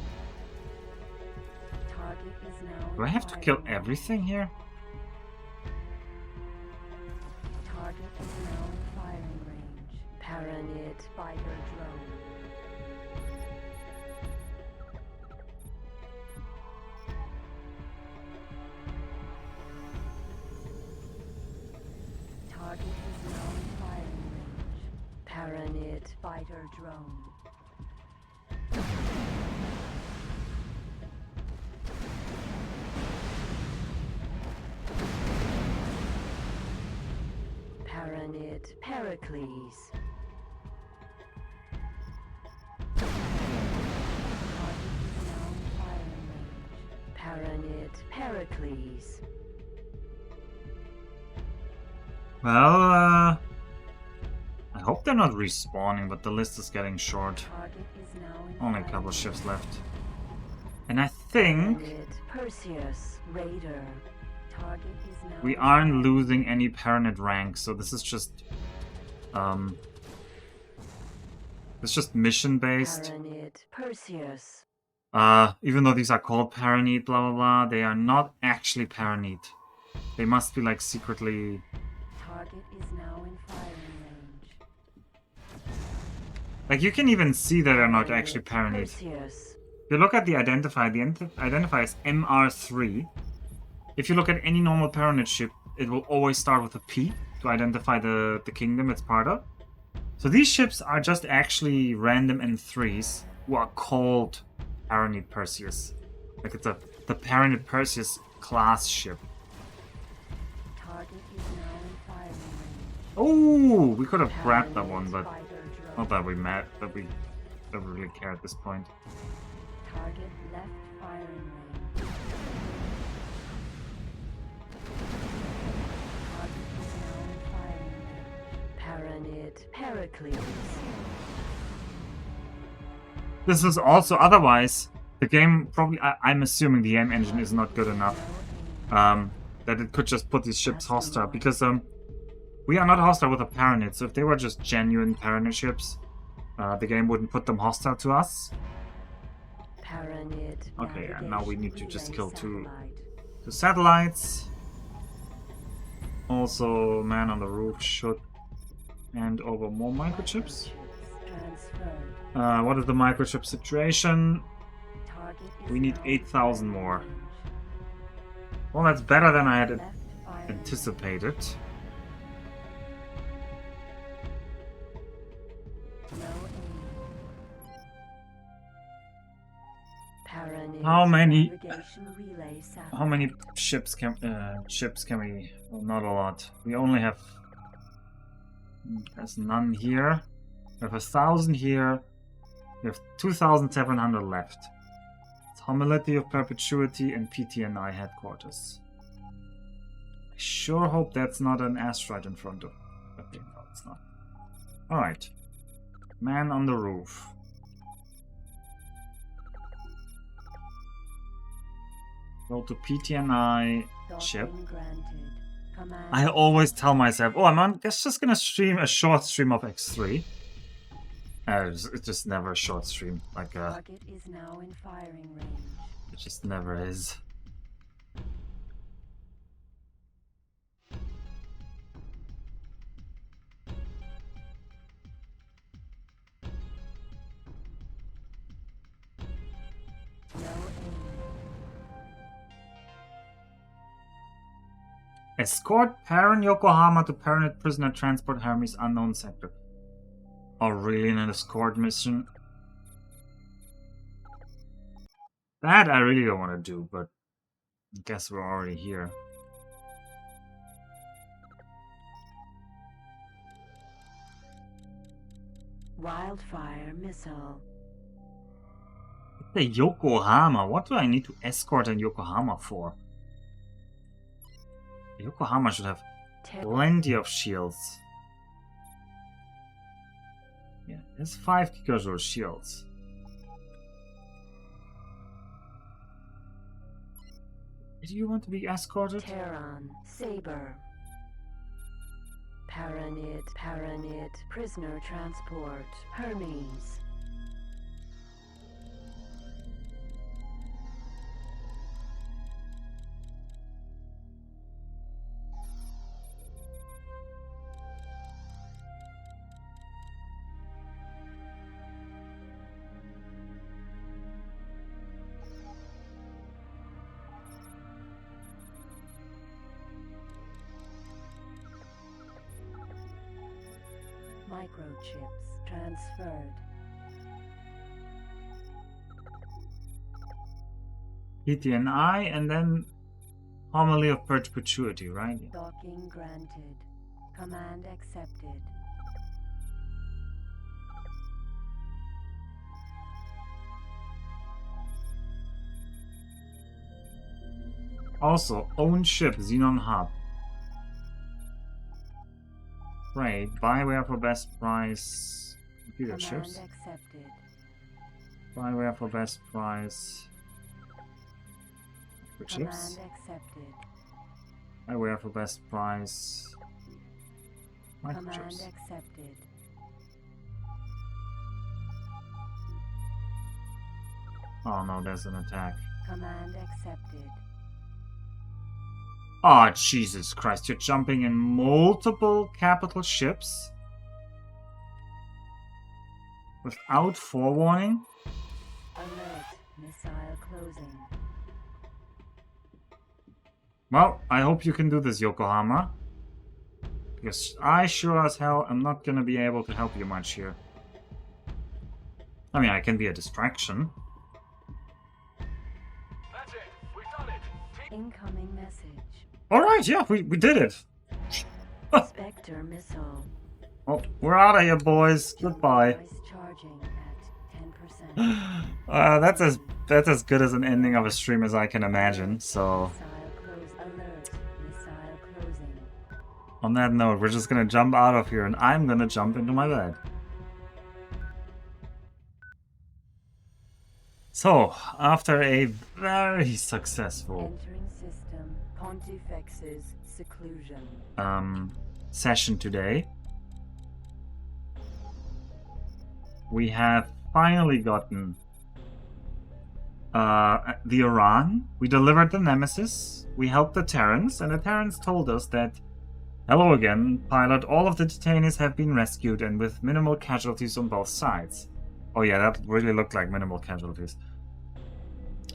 Target is now. Do I have to kill everything here? is now in firing range. Paranid fighter drone. Target is now in firing range. Paranid fighter drone. Paranid Pericles. Target is now in firing range. Paranid Pericles. Well, I hope they're not respawning, but the list is getting short. Target is now in Only a firing couple range. ships left. And I think Paranid Perseus Raider. Target is now we in aren't firing losing any Paranid ranks, so this is just it's just mission based. Paranid Perseus. Even though these are called Paranid, blah blah blah, they are not actually Paranid. They must be like secretly. Target is now in firing range. Like you can even see that they're not actually Paranid. Perseus. If you look at the identifier, identifier is MR3. If you look at any normal Paranid ship, it will always start with a P to identify the kingdom it's part of. So these ships are just actually random M3s who are called Paranid Perseus. Like it's the Paranid Perseus class ship. Target is now in firing range. Oh, we could have grabbed that Paranid one, but fighter drone. not that we met, that we don't really care at this point. Target left firing range. Target is now in firing range. Paranid Pericles. This is also otherwise the game probably. I'm assuming the aim engine is not good enough. That it could just put these ships hostile because we are not hostile with a Paranid. So if they were just genuine Paranid ships, the game wouldn't put them hostile to us. Paranid Okay, and now we need to just relay kill two satellite. satellites. Also, man on the roof should hand over more microchips. Transferred. What is the microchip situation? Target is We need now 8,000 in more. range. Well, that's better than I had Left firing anticipated. No aim. Paranid How many- navigation relay satellite. How many ships can we? Well, not a lot. We only have. There's none here. We have 1,000 here. We have 2,700 left. It's Homility of Perpetuity and PTNI headquarters. I sure hope that's not an asteroid in front of. Okay, no, it's not. All right. Man on the roof. Go to PTNI ship. Docking granted. Command I always tell myself, oh, I'm on, just gonna stream a short stream of X3. It's just never a short stream. Like, target is now in firing range. it just never is. No aim. Escort Terran Yokohama to Paranid Prisoner Transport Hermes Unknown Sector. Oh, really? An escort mission? That I really don't want to do, but I guess we're already here. Wildfire missile. The Yokohama. What do I need to escort in Yokohama for? Yokohama should have plenty of shields. Yeah, there's 5 gigajoule shields. Do you want to be escorted? Terran Saber. Paranid, prisoner transport, Hermes. Microchips transferred. PTNI and then homily of perpetuity, right? Docking granted. Command accepted. Also, own ship, Xenon Hub. Right, buyware for best price. Computer Command ships. accepted. Buyware for best price. For Command chips. accepted. Buyware for best price. Command Microchips. accepted. Oh no, there's an attack. Command accepted. Oh, Jesus Christ, you're jumping in multiple capital ships? Without forewarning? Alert. Missile closing. Well, I hope you can do this, Yokohama. Because I sure as hell am not gonna be able to help you much here. I mean, I can be a distraction. That's it. We've done it. Incoming message. Alright, yeah, we did it. Spectre missile. Well, we're out of here, boys. Goodbye. Device charging at 10%. That's as good as an ending of a stream as I can imagine, so... Missile close alert. Missile closing. On that note, we're just gonna jump out of here and I'm gonna jump into my bed. So, after a very successful Entering system. Pontifex's seclusion. session today, we have finally gotten the Iran. We delivered the Nemesis. We helped the Terrans, and the Terrans told us that, hello again, pilot, all of the detainees have been rescued and with minimal casualties on both sides. Oh yeah, that really looked like minimal casualties.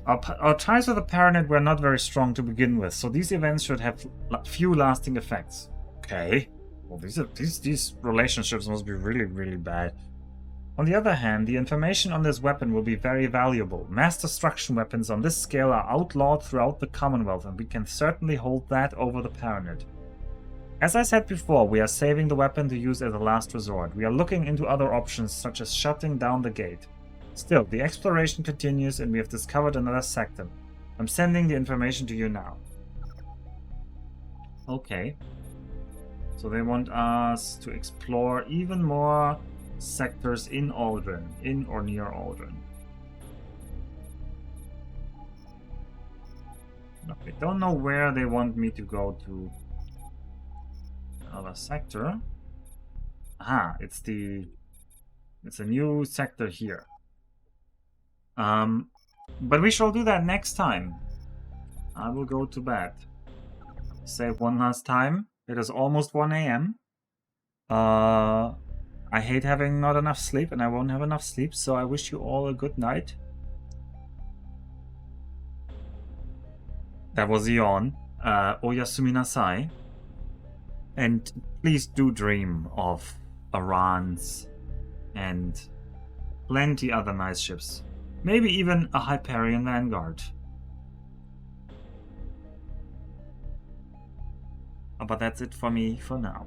Our ties with the Paranid were not very strong to begin with, so these events should have few lasting effects. Okay. Well, these relationships must be really, really bad. On the other hand, the information on this weapon will be very valuable. Mass destruction weapons on this scale are outlawed throughout the Commonwealth, and we can certainly hold that over the Paranid. As I said before, we are saving the weapon to use as a last resort. We are looking into other options, such as shutting down the gate. Still, the exploration continues and we have discovered another sector. I'm sending the information to you now. Okay. So they want us to explore even more sectors in Aldrin, in or near Aldrin. Okay, don't know where they want me to go to. Another sector. Aha, it's a new sector here. But we shall do that next time. I will go to bed. Save one last time. It is almost 1 a.m. I hate having not enough sleep, and I won't have enough sleep, so I wish you all a good night. That was Eon. Oyasumi nasai. And please do dream of Irans and plenty other nice ships. Maybe even a Hyperion Vanguard. But that's it for me for now.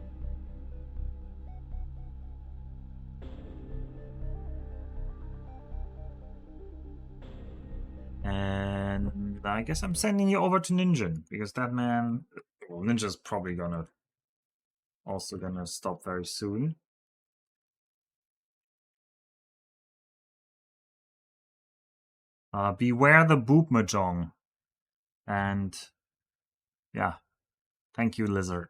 And I guess I'm sending you over to Ninja, because that man... Well, Ninja's probably also gonna stop very soon. Beware the Boop Mahjong. And yeah, thank you, Lizard.